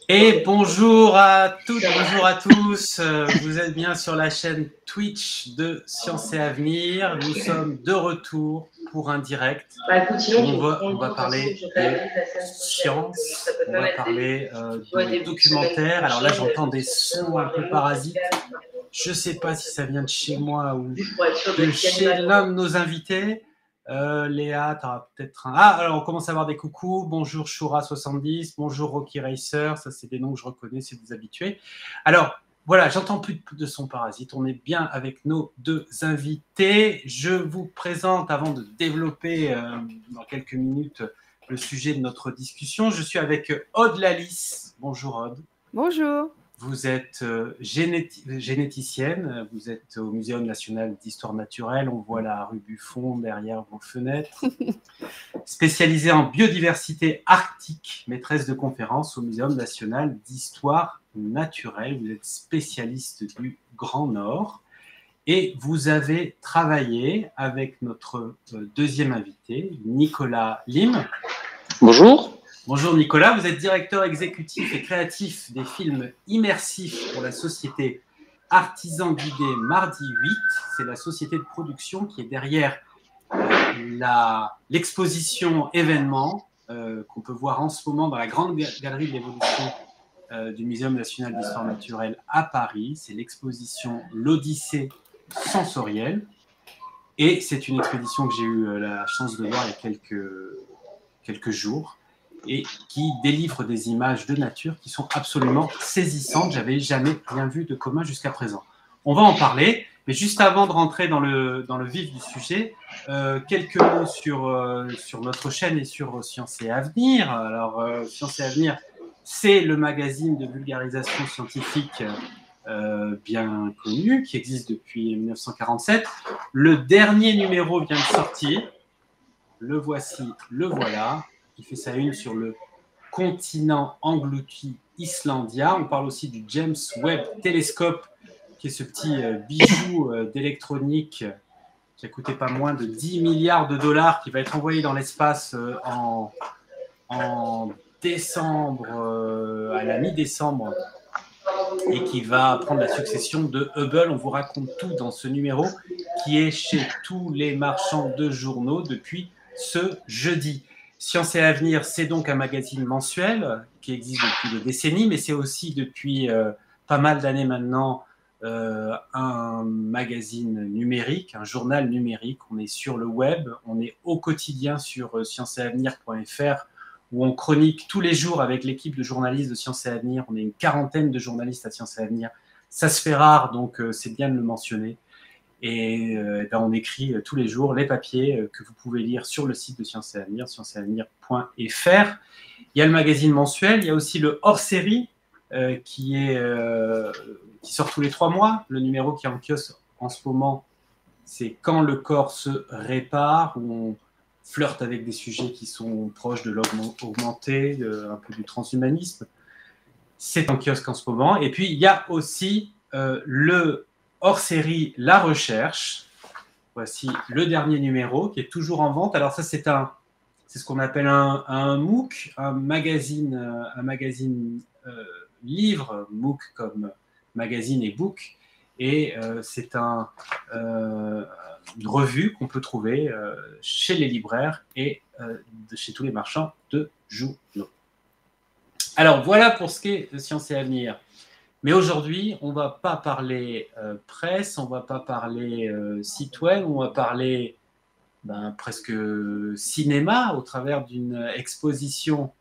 Et bonjour à toutes, bonjour à tous. Vous êtes bien sur la chaîne Twitch de Science et Avenir. Nous sommes de retour pour un direct. On va parler de science, on va parler de documentaire. Alors là, j'entends des sons un peu parasites. Je ne sais pas si ça vient de chez moi ou de chez l'un de nos invités. Léa, tu auras peut-être un... Ah, alors on commence à avoir des coucous. Bonjour Shura70, bonjour Rocky Racer. Ça, c'est des noms que je reconnais, c'est des habitués. Alors, voilà, j'entends plus de son parasite. On est bien avec nos deux invités. Je vous présente, avant de développer dans quelques minutes le sujet de notre discussion, je suis avec Aude Lalice. Bonjour Aude. Bonjour. Vous êtes généticienne, vous êtes au Muséum national d'histoire naturelle, on voit la rue Buffon derrière vos fenêtres. Spécialisée en biodiversité arctique, maîtresse de conférences au Muséum national d'histoire naturelle. Vous êtes spécialiste du Grand Nord et vous avez travaillé avec notre deuxième invité, Nicolas Lim. Bonjour. Bonjour Nicolas, vous êtes directeur exécutif et créatif des films immersifs pour la société Artisan Guidé Mardi 8. C'est la société de production qui est derrière l'exposition événement qu'on peut voir en ce moment dans la grande galerie de l'évolution du Muséum national d'histoire naturelle à Paris. C'est l'exposition L'Odyssée sensorielle. Et c'est une expédition que j'ai eu la chance de voir il y a quelques jours, et qui délivre des images de nature qui sont absolument saisissantes. Je n'avais jamais rien vu de commun jusqu'à présent. On va en parler, mais juste avant de rentrer dans le vif du sujet, quelques mots sur notre chaîne et sur Science et Avenir. Alors, Science et Avenir, c'est le magazine de vulgarisation scientifique bien connu, qui existe depuis 1947. Le dernier numéro vient de sortir. Le voici, le voilà. Il fait sa une sur le continent englouti Islandia. On parle aussi du James Webb Telescope, qui est ce petit bijou d'électronique qui a coûté pas moins de 10 milliards de dollars, qui va être envoyé dans l'espace en décembre, à la mi-décembre, et qui va prendre la succession de Hubble. On vous raconte tout dans ce numéro qui est chez tous les marchands de journaux depuis ce jeudi. Science et Avenir, c'est donc un magazine mensuel qui existe depuis des décennies, mais c'est aussi depuis pas mal d'années maintenant un magazine numérique, un journal numérique. On est sur le web, on est au quotidien sur scienceetavenir.fr, où on chronique tous les jours avec l'équipe de journalistes de Science et Avenir. On est une quarantaine de journalistes à Science et Avenir. Ça se fait rare, donc c'est bien de le mentionner. Et on écrit tous les jours les papiers que vous pouvez lire sur le site de Science et Avenir, scienceetavenir.fr. Il y a le magazine mensuel, il y a aussi le hors-série qui sort tous les 3 mois. Le numéro qui est en kiosque en ce moment, c'est Quand le corps se répare, où on flirte avec des sujets qui sont proches de l'augmenté, un peu du transhumanisme. C'est en kiosque en ce moment. Et puis, il y a aussi le hors-série La Recherche. Voici le dernier numéro qui est toujours en vente. Alors ça, c'est ce qu'on appelle un MOOC, un magazine livre, MOOC comme magazine et book. Et c'est une revue qu'on peut trouver chez les libraires et chez tous les marchands de journaux. Alors voilà pour ce qui est de Science et Avenir. Mais aujourd'hui, on ne va pas parler presse, on ne va pas parler site web, on va parler presque cinéma au travers d'une exposition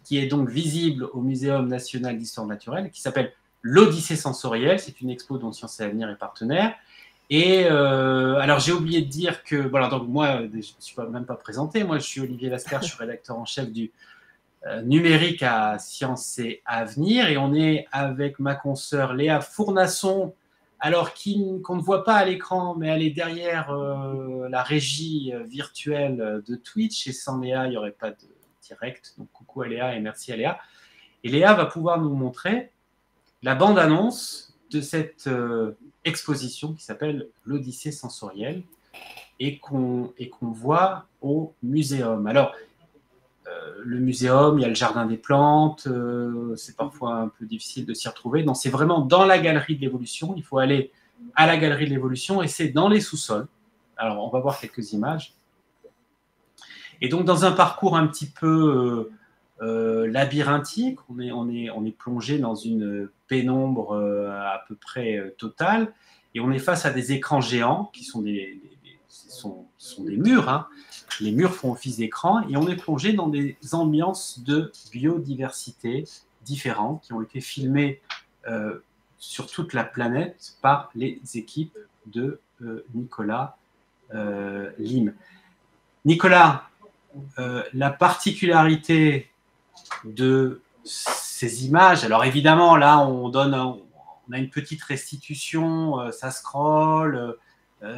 qui est donc visible au Muséum national d'histoire naturelle, qui s'appelle L'Odyssée sensorielle. C'est une expo dont Science et Avenir est partenaire. Et alors, j'ai oublié de dire que... Voilà, donc moi, je ne suis même pas présenté. Moi, je suis Olivier Lascar, je suis rédacteur en chef du numérique à Science et Avenir, et on est avec ma consoeur Léa Fournasson, alors qu'on ne voit pas à l'écran, mais elle est derrière la régie virtuelle de Twitch, et sans Léa, il n'y aurait pas de direct. Donc coucou à Léa et merci à Léa. Et Léa va pouvoir nous montrer la bande-annonce de cette exposition qui s'appelle l'Odyssée sensorielle et qu'on voit au muséum. Alors, le muséum, il y a le jardin des plantes, c'est parfois un peu difficile de s'y retrouver. Donc c'est vraiment dans la galerie de l'évolution, il faut aller à la galerie de l'évolution et c'est dans les sous-sols. Alors on va voir quelques images. Et donc dans un parcours un petit peu labyrinthique, on est plongé dans une pénombre à peu près totale et on est face à des écrans géants qui sont des murs, hein. Les murs font office d'écran et on est plongé dans des ambiances de biodiversité différentes qui ont été filmées sur toute la planète par les équipes de Nicolas Lim. Nicolas, la particularité de ces images, alors évidemment là on a une petite restitution, ça scrolle,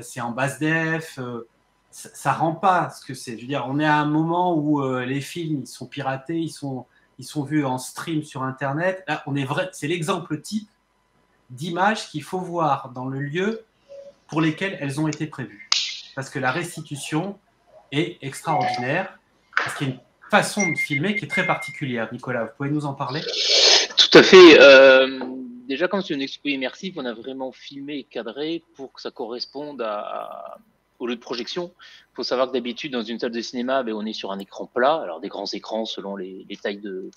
c'est en basse def, ça rend pas ce que c'est. Je veux dire, on est à un moment où les films ils sont piratés, ils sont vus en stream sur Internet. Là, c'est l'exemple type d'images qu'il faut voir dans le lieu pour lesquelles elles ont été prévues. Parce que la restitution est extraordinaire, parce qu'il y a une façon de filmer qui est très particulière. Nicolas, vous pouvez nous en parler? Tout à fait. Déjà, comme c'est une expo immersive, on a vraiment filmé et cadré pour que ça corresponde au lieu de projection. Il faut savoir que d'habitude, dans une salle de cinéma, on est sur un écran plat, alors des grands écrans selon les tailles de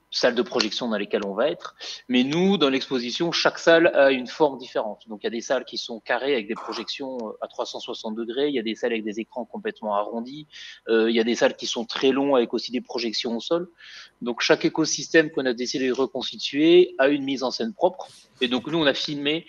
salles de projection dans lesquelles on va être. Mais nous, dans l'exposition, chaque salle a une forme différente. Donc, il y a des salles qui sont carrées avec des projections à 360 degrés. Il y a des salles avec des écrans complètement arrondis. Il y a des salles qui sont très longs avec aussi des projections au sol. Donc, chaque écosystème qu'on a décidé de reconstituer a une mise en scène propre. Et donc, nous, on a filmé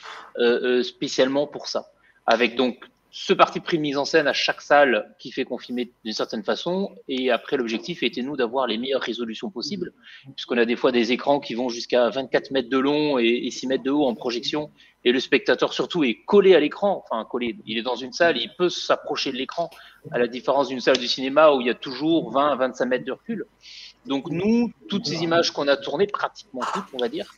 spécialement pour ça. Avec donc ce parti pris de mise en scène à chaque salle qui fait qu'on filmait d'une certaine façon. Et après, l'objectif était, nous, d'avoir les meilleures résolutions possibles, puisqu'on a des fois des écrans qui vont jusqu'à 24 mètres de long et 6 mètres de haut en projection. Et le spectateur, surtout, est collé à l'écran. Enfin, collé, il est dans une salle, il peut s'approcher de l'écran, à la différence d'une salle du cinéma où il y a toujours 20 à 25 mètres de recul. Donc, nous, toutes ces images qu'on a tournées, pratiquement toutes, on va dire,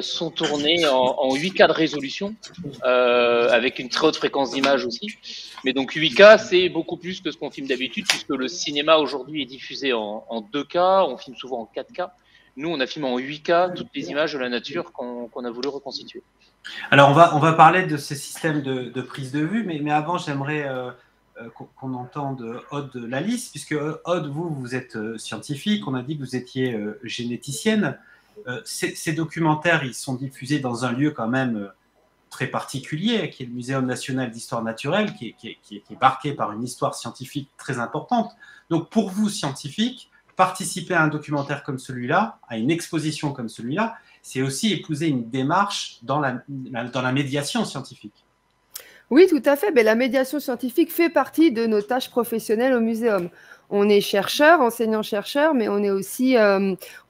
sont tournées en 8K de résolution, avec une très haute fréquence d'image aussi. Mais donc 8K, c'est beaucoup plus que ce qu'on filme d'habitude, puisque le cinéma aujourd'hui est diffusé en 2K, on filme souvent en 4K. Nous, on a filmé en 8K toutes les images de la nature qu'on a voulu reconstituer. Alors, on va parler de ces systèmes de prise de vue, mais avant, j'aimerais qu'on entende Aude Lalice, puisque Aude, vous êtes scientifique, on a dit que vous étiez généticienne. Ces documentaires, ils sont diffusés dans un lieu quand même très particulier, qui est le Muséum national d'histoire naturelle, qui est marqué par une histoire scientifique très importante. Donc, pour vous, scientifiques, participer à un documentaire comme celui-là, à une exposition comme celui-là, c'est aussi épouser une démarche dans la médiation scientifique. Oui, tout à fait. Mais la médiation scientifique fait partie de nos tâches professionnelles au muséum. On est chercheur, enseignant-chercheur, mais on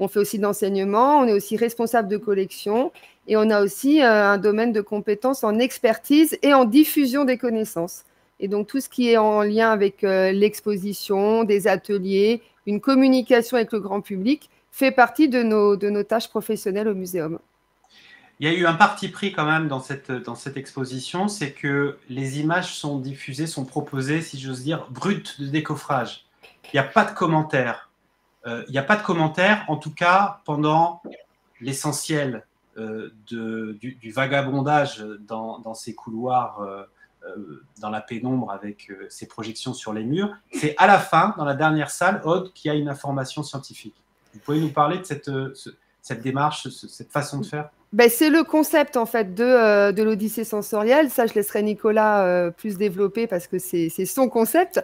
fait aussi de l'enseignement, on est aussi responsable de collection et on a aussi un domaine de compétences en expertise et en diffusion des connaissances. Et donc, tout ce qui est en lien avec l'exposition, des ateliers, une communication avec le grand public fait partie de nos tâches professionnelles au muséum. Il y a eu un parti pris quand même dans cette exposition, c'est que les images sont diffusées, sont proposées, si j'ose dire, brutes de décoffrage. Il n'y a pas de commentaires. Il n'y a pas de commentaires, en tout cas, pendant l'essentiel du vagabondage dans ces couloirs, dans la pénombre avec ces projections sur les murs. C'est à la fin, dans la dernière salle, Aude, qu'il y a une information scientifique. Vous pouvez nous parler de cette démarche, cette façon de faire? C'est le concept en fait de l'Odyssée sensorielle. Ça, je laisserai Nicolas plus développer parce que c'est son concept.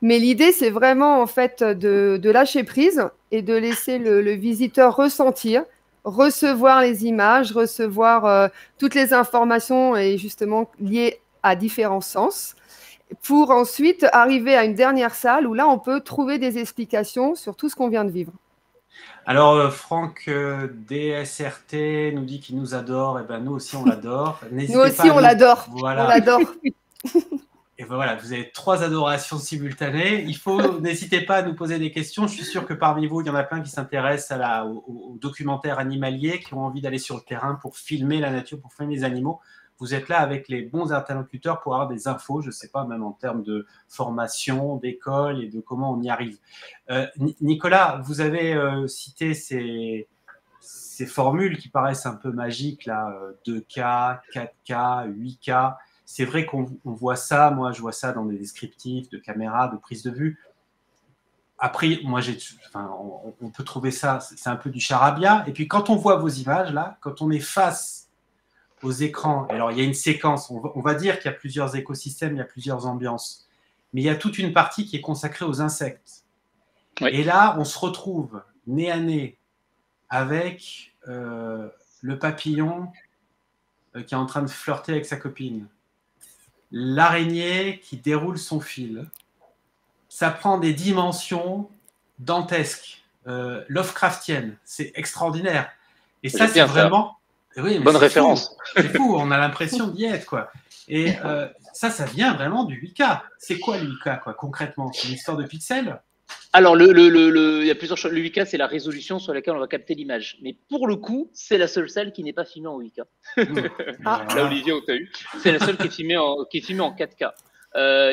Mais l'idée, c'est vraiment en fait de lâcher prise et de laisser le visiteur ressentir, recevoir les images, recevoir toutes les informations et justement liées à différents sens, pour ensuite arriver à une dernière salle où là, on peut trouver des explications sur tout ce qu'on vient de vivre. Alors, Franck DSRT nous dit qu'il nous adore. Et ben nous aussi, on l'adore. Nous aussi, on l'adore. Voilà. On l'adore. Et ben voilà, vous avez 3 adorations simultanées. N'hésitez pas à nous poser des questions. Je suis sûr que parmi vous, il y en a plein qui s'intéressent aux documentaires animaliers, qui ont envie d'aller sur le terrain pour filmer la nature, pour filmer les animaux. vous êtes là avec les bons interlocuteurs pour avoir des infos, je ne sais pas, même en termes de formation, d'école et de comment on y arrive. Nicolas, vous avez cité ces formules qui paraissent un peu magiques, là, 2K, 4K, 8K. C'est vrai qu'on voit ça, moi je vois ça dans des descriptifs de caméras, de prise de vue. Après, moi, on peut trouver ça, c'est un peu du charabia. Et puis, quand on voit vos images, là, quand on est face aux écrans, alors il y a une séquence, on va dire qu'il y a plusieurs écosystèmes, il y a plusieurs ambiances, mais il y a toute une partie qui est consacrée aux insectes. Oui. Et là, on se retrouve nez à nez avec le papillon qui est en train de flirter avec sa copine, l'araignée qui déroule son fil. Ça prend des dimensions dantesques, Lovecraftiennes. C'est extraordinaire. Et ça, c'est vraiment... Oui, bonne référence. C'est fou, on a l'impression d'y être, quoi. Et ça vient vraiment du 8K. C'est quoi le 8K, quoi, concrètement? C'est une histoire de pixels? Alors, il y a plusieurs choses. Le 8K, c'est la résolution sur laquelle on va capter l'image. Mais pour le coup, c'est la seule salle qui n'est pas filmée en 8K. Là, Olivier, on t'a eu. C'est la seule qui est filmée en 4K.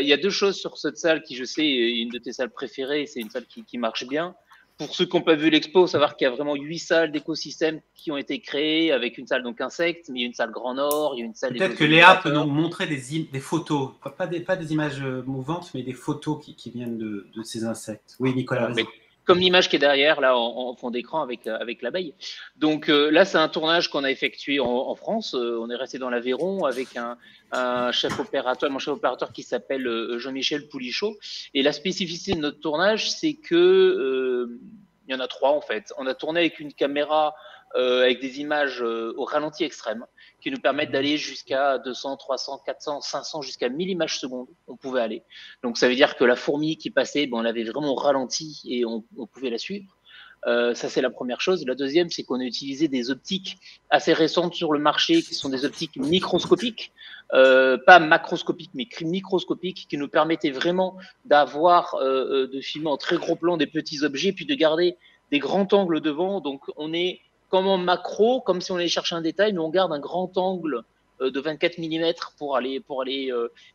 Il y a deux choses sur cette salle qui, je sais, est une de tes salles préférées. C'est une salle qui marche bien. Pour ceux qui n'ont pas vu l'expo, savoir qu'il y a vraiment 8 salles d'écosystèmes qui ont été créées, avec une salle donc insectes, mais il y a une salle Grand Nord, il y a une salle... Peut-être que Léa peut nous montrer des photos, pas des images mouvantes, mais des photos qui viennent de ces insectes. Oui, Nicolas, vas-y. Comme l'image qui est derrière, là, en fond d'écran avec l'abeille. Donc là, c'est un tournage qu'on a effectué en France. On est resté dans l'Aveyron avec mon chef opérateur qui s'appelle Jean-Michel Poulichot. Et la spécificité de notre tournage, c'est que il y en a 3 en fait. On a tourné avec une caméra avec des images au ralenti extrême qui nous permettent d'aller jusqu'à 200, 300, 400, 500, jusqu'à 1000 images secondes. On pouvait aller. Donc ça veut dire que la fourmi qui passait, on l'avait vraiment ralenti et on pouvait la suivre. Ça, c'est la première chose. La deuxième, c'est qu'on a utilisé des optiques assez récentes sur le marché qui sont des optiques microscopiques, pas macroscopiques, mais microscopiques, qui nous permettaient vraiment d'avoir, de filmer en très gros plan des petits objets, puis de garder des grands angles devant. Donc, on est comme en macro, comme si on allait chercher un détail, mais on garde un grand angle de 24 mm pour aller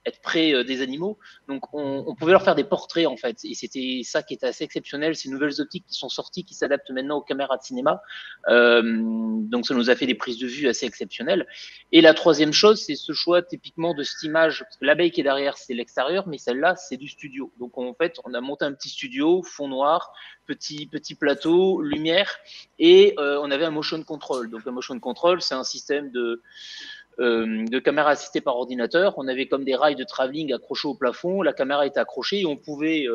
être près des animaux. Donc, on pouvait leur faire des portraits, en fait. Et c'était ça qui était assez exceptionnel, ces nouvelles optiques qui sont sorties, qui s'adaptent maintenant aux caméras de cinéma. Donc, ça nous a fait des prises de vue assez exceptionnelles. Et la troisième chose, c'est ce choix typiquement de cette image. Parce que l'abeille qui est derrière, c'est l'extérieur, mais celle-là, c'est du studio. Donc, en fait, on a monté un petit studio, fond noir, petit plateau, lumière, et on avait un motion control. Donc, un motion control, c'est un système de caméra assistée par ordinateur. On avait comme des rails de travelling accrochés au plafond. La caméra était accrochée et on pouvait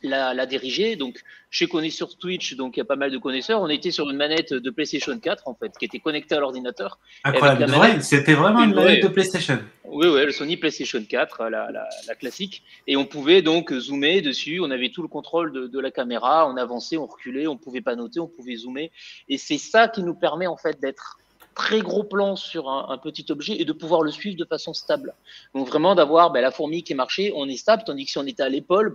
la diriger. Donc, je sais qu'on est sur Twitch, donc il y a pas mal de connaisseurs. On était sur une manette de PlayStation 4, en fait, qui était connectée à l'ordinateur. Incroyable, c'était vraiment une manette de PlayStation. Oui, le Sony PlayStation 4, la classique. Et on pouvait donc zoomer dessus. On avait tout le contrôle de la caméra. On avançait, on reculait, on pouvait panoter, on pouvait zoomer. Et c'est ça qui nous permet, en fait, d'être très gros plan sur un petit objet et de pouvoir le suivre de façon stable. Donc vraiment d'avoir la fourmi qui marchait, on est stable, tandis que si on était à l'épaule,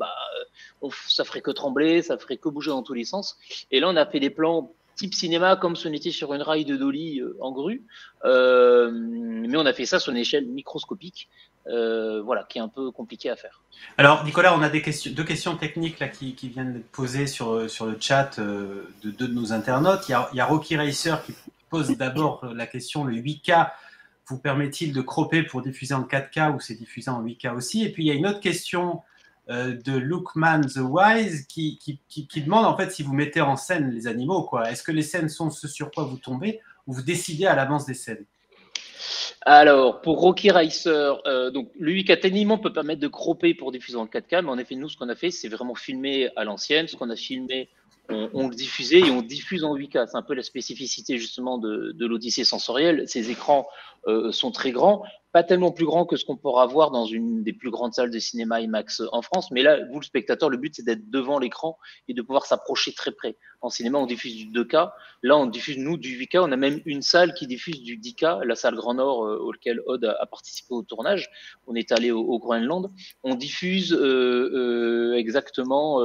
ça ferait que trembler, ça ferait que bouger dans tous les sens. Et là, on a fait des plans type cinéma comme si on était sur une rail de dolly en grue, mais on a fait ça sur une échelle microscopique, qui est un peu compliqué à faire. Alors Nicolas, on a deux questions techniques là qui viennent d'être posées sur le chat de deux de nos internautes. Il y a Rocky Racer qui pose d'abord la question, le 8K vous permet-il de cropper pour diffuser en 4K ou c'est diffusé en 8K aussi? Et puis il y a une autre question de Lookman the Wise qui demande en fait si vous mettez en scène les animaux, quoi. Est-ce que les scènes sont ce sur quoi vous tombez ou vous décidez à l'avance des scènes? Alors, pour Rocky Racer, donc le 8K techniquement peut permettre de cropper pour diffuser en 4K, mais en effet, nous, ce qu'on a fait, c'est vraiment filmer à l'ancienne. Ce qu'on a filmé, on le diffusait et on diffuse en 8K. C'est un peu la spécificité justement de l'Odyssée sensorielle. Ces écrans sont très grands, pas tellement plus grands que ce qu'on pourra voir dans une des plus grandes salles de cinéma IMAX en France. Mais là, vous, le spectateur, le but, c'est d'être devant l'écran et de pouvoir s'approcher très près. En cinéma, on diffuse du 2K. Là, on diffuse, nous, du 8K. On a même une salle qui diffuse du 10K, la salle Grand Nord, auquel Aude a participé au tournage. On est allé au Groenland. On diffuse exactement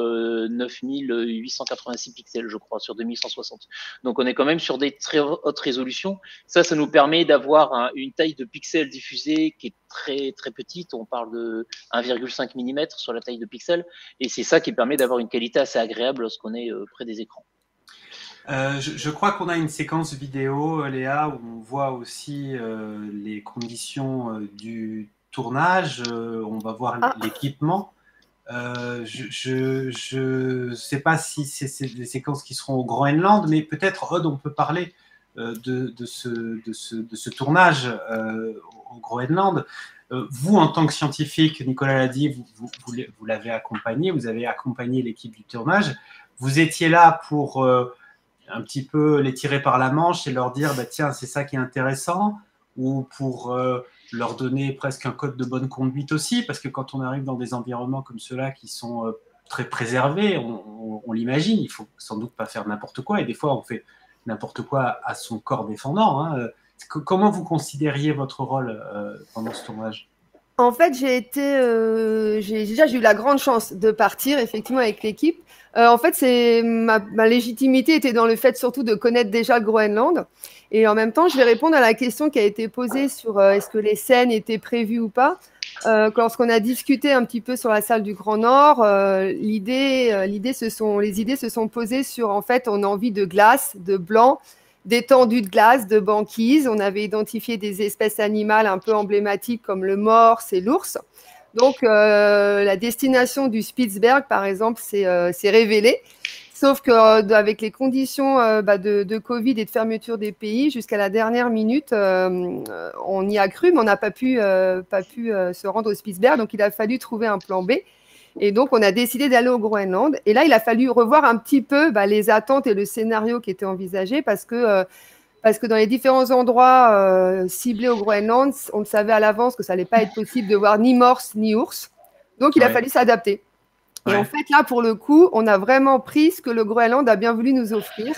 9886 pixels, je crois, sur 2160. Donc, on est quand même sur des très hautes résolutions. Ça nous permet d'avoir une taille de pixels diffusée qui est très, très petite. On parle de 1,5 mm sur la taille de pixels. Et c'est ça qui permet d'avoir une qualité assez agréable lorsqu'on est près des écrans. Je crois qu'on a une séquence vidéo, Léa, où on voit aussi les conditions du tournage. On va voir l'équipement. Je sais pas si c'est des séquences qui seront au Groenland, mais peut-être, Aude, on peut parler de ce tournage au Groenland. Vous, en tant que scientifique, Nicolas l'a dit, vous l'avez accompagné, vous avez accompagné l'équipe du tournage. Vous étiez là pour un petit peu les tirer par la manche et leur dire bah, tiens, c'est ça qui est intéressant, ou pour leur donner presque un code de bonne conduite aussi, parce que quand on arrive dans des environnements comme ceux-là qui sont très préservés, on l'imagine, il faut sans doute pas faire n'importe quoi, et des fois on fait n'importe quoi à son corps défendant. Hein. Comment vous considériez votre rôle pendant ce tournage ? En fait, j'ai eu la grande chance de partir effectivement avec l'équipe. En fait, ma légitimité était dans le fait surtout de connaître déjà le Groenland. Et en même temps, je vais répondre à la question qui a été posée sur est-ce que les scènes étaient prévues ou pas. Lorsqu'on a discuté un petit peu sur la salle du Grand Nord, les idées se sont posées sur, en fait, on a envie de glace, de blanc, d'étendues de glace, de banquise. On avait identifié des espèces animales un peu emblématiques comme le morse et l'ours. Donc, la destination du Spitzberg, par exemple, s'est révélée. Sauf qu'avec les conditions de Covid et de fermeture des pays, jusqu'à la dernière minute, on y a cru, mais on n'a pas pu se rendre au Spitzberg. Donc, il a fallu trouver un plan B. Et donc, on a décidé d'aller au Groenland. Et là, il a fallu revoir un petit peu les attentes et le scénario qui était envisagé parce que dans les différents endroits ciblés au Groenland, on savait à l'avance que ça n'allait pas être possible de voir ni morse ni ours. Donc, il a fallu s'adapter. Et en fait, là, pour le coup, on a vraiment pris ce que le Groenland a bien voulu nous offrir.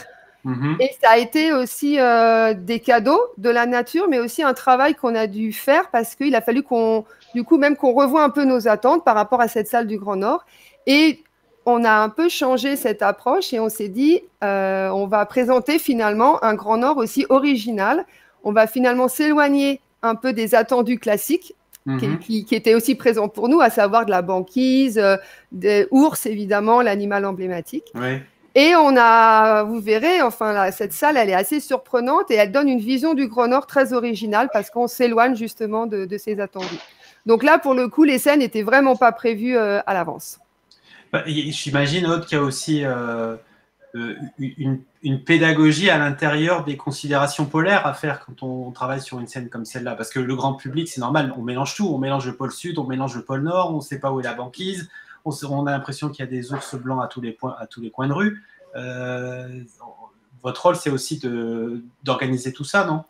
Et ça a été aussi des cadeaux de la nature, mais aussi un travail qu'on a dû faire parce qu'il a fallu qu'on revoie un peu nos attentes par rapport à cette salle du Grand Nord. Et on a un peu changé cette approche et on s'est dit, on va présenter finalement un Grand Nord aussi original. On va finalement s'éloigner un peu des attendus classiques qui étaient aussi présents pour nous, à savoir de la banquise, des ours évidemment, l'animal emblématique. Ouais. Et vous verrez, cette salle, elle est assez surprenante et elle donne une vision du Grand Nord très originale parce qu'on s'éloigne justement de ces attendus. Donc là, pour le coup, les scènes n'étaient vraiment pas prévues à l'avance. J'imagine, Aude, qu'il y a aussi une pédagogie à l'intérieur des considérations polaires à faire quand on travaille sur une scène comme celle-là. Parce que le grand public, c'est normal, on mélange tout. On mélange le pôle sud, on mélange le pôle nord, on ne sait pas où est la banquise. On a l'impression qu'il y a des ours blancs à tous les coins de rue. Votre rôle, c'est aussi d'organiser tout ça, non ?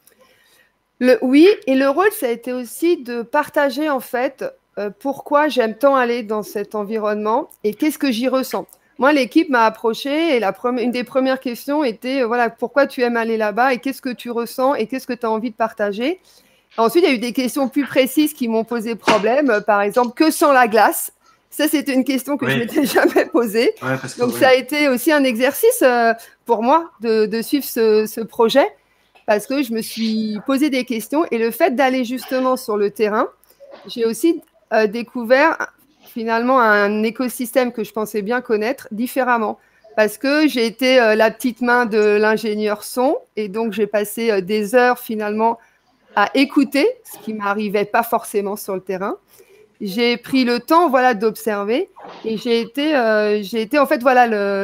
Oui, et le rôle, ça a été aussi de partager en fait pourquoi j'aime tant aller dans cet environnement et qu'est-ce que j'y ressens. Moi, l'équipe m'a approché et une des premières questions était pourquoi tu aimes aller là-bas et qu'est-ce que tu ressens et qu'est-ce que tu as envie de partager. Ensuite, il y a eu des questions plus précises qui m'ont posé problème. Par exemple, que sent la glace ? Ça, c'était une question que je ne m'étais jamais posée. Donc, ça a été aussi un exercice pour moi de suivre ce projet parce que je me suis posé des questions. Et le fait d'aller justement sur le terrain, j'ai aussi découvert finalement un écosystème que je pensais bien connaître différemment. Parce que j'ai été la petite main de l'ingénieur son et donc j'ai passé des heures finalement à écouter, ce qui ne m'arrivait pas forcément sur le terrain. J'ai pris le temps d'observer et j'ai été en fait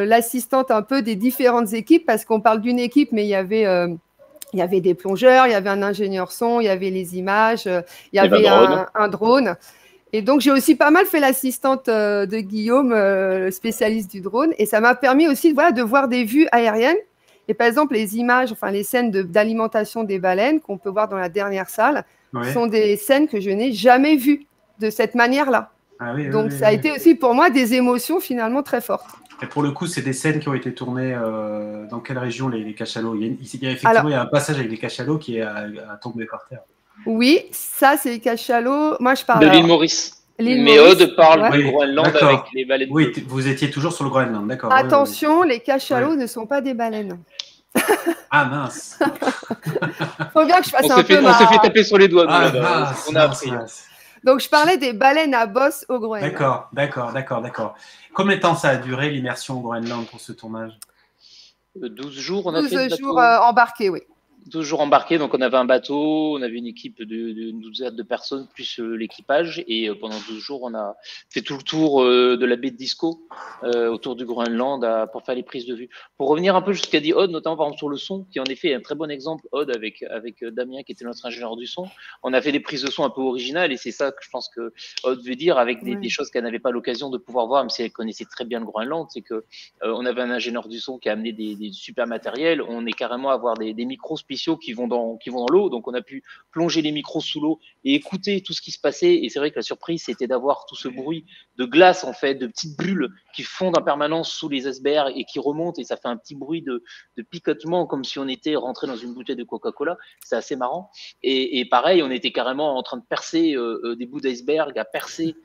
l'assistante un peu des différentes équipes parce qu'on parle d'une équipe, mais il y avait des plongeurs, il y avait un ingénieur son, il y avait les images, il y avait un drone. Et donc, j'ai aussi pas mal fait l'assistante de Guillaume, le spécialiste du drone. Et ça m'a permis aussi de voir des vues aériennes. Et par exemple, les images, les scènes d'alimentation des baleines qu'on peut voir dans la dernière salle sont des scènes que je n'ai jamais vues de cette manière-là. Ah oui, donc, ça a été aussi pour moi des émotions finalement très fortes. Et pour le coup, c'est des scènes qui ont été tournées dans quelle région, les cachalots ? Il y a un passage avec les cachalots qui est à tomber par terre. Oui, ça, c'est les cachalots. Moi, je parle de l'île Maurice. Mais Aude parle du Groenland avec les baleines. Oui, vous étiez toujours sur le Groenland, d'accord. Attention, les cachalots ne sont pas des baleines. Ah mince. Faut bien que je fasse On s'est fait taper sur les doigts. On a appris. Donc, je parlais des baleines à bosse au Groenland. D'accord. Combien de temps ça a duré l'immersion au Groenland pour ce tournage? 12 jours, on a fait 12 jours embarqués, oui. 12 jours embarqués, donc on avait un bateau, on avait une équipe d'une douzaine de personnes, plus l'équipage, et pendant 12 jours, on a fait tout le tour de la baie de Disco, autour du Groenland, pour faire les prises de vue. Pour revenir un peu sur ce qu'a dit Aude, notamment par exemple sur le son, qui en effet est un très bon exemple, Aude, avec Damien, qui était notre ingénieur du son, on a fait des prises de son un peu originales, et c'est ça que je pense que Aude veut dire, avec des choses qu'elle n'avait pas l'occasion de pouvoir voir, même si elle connaissait très bien le Groenland, c'est que on avait un ingénieur du son qui a amené des super matériels, on est carrément à avoir des micros spéciaux qui vont dans l'eau, donc on a pu plonger les micros sous l'eau et écouter tout ce qui se passait, et c'est vrai que la surprise c'était d'avoir tout ce bruit de glace en fait, de petites bulles qui fondent en permanence sous les icebergs et qui remontent, et ça fait un petit bruit de picotement comme si on était rentré dans une bouteille de Coca-Cola. C'est assez marrant, et pareil, on était carrément en train de percer des bouts d'iceberg, à percer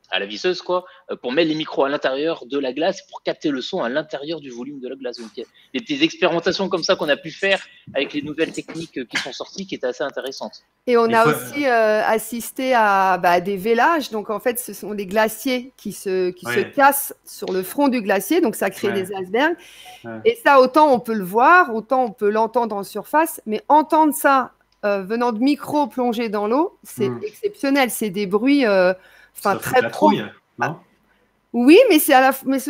à la visseuse, quoi, pour mettre les micros à l'intérieur de la glace pour capter le son à l'intérieur du volume de la glace. Donc, il y a des petites expérimentations comme ça qu'on a pu faire avec les nouvelles techniques qui sont sorties, qui étaient assez intéressantes. Et on a aussi assisté à des vélages. Donc, en fait, ce sont des glaciers qui se cassent sur le front du glacier. Donc, ça crée des icebergs. Et ça, autant on peut le voir, autant on peut l'entendre en surface. Mais entendre ça venant de micros plongés dans l'eau, c'est exceptionnel. C'est des bruits... très profonds. Oui, mais c'est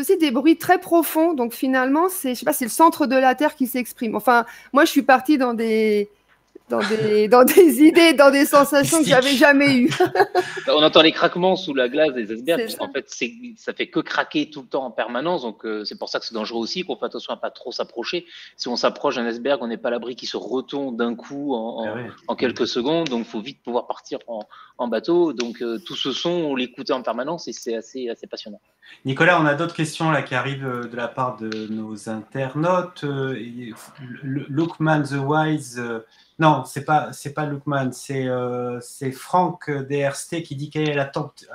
aussi des bruits très profonds. Donc finalement, c'est le centre de la Terre qui s'exprime. Enfin, moi, je suis partie dans des idées, dans des sensations que j'avais jamais eues. On entend les craquements sous la glace des icebergs. En fait, ça fait que craquer tout le temps en permanence. Donc, c'est pour ça que c'est dangereux aussi, qu'on fait attention à pas trop s'approcher. Si on s'approche d'un iceberg, on n'est pas à l'abri qu'il se retombe d'un coup en quelques secondes. Donc, il faut vite pouvoir partir en bateau. Donc, tout ce son, on l'écoutait en permanence, et c'est assez passionnant. Nicolas, on a d'autres questions là qui arrivent de la part de nos internautes. Lookman the Wise... Non, c'est pas Lookman, c'est Franck DRST qui dit quelle est la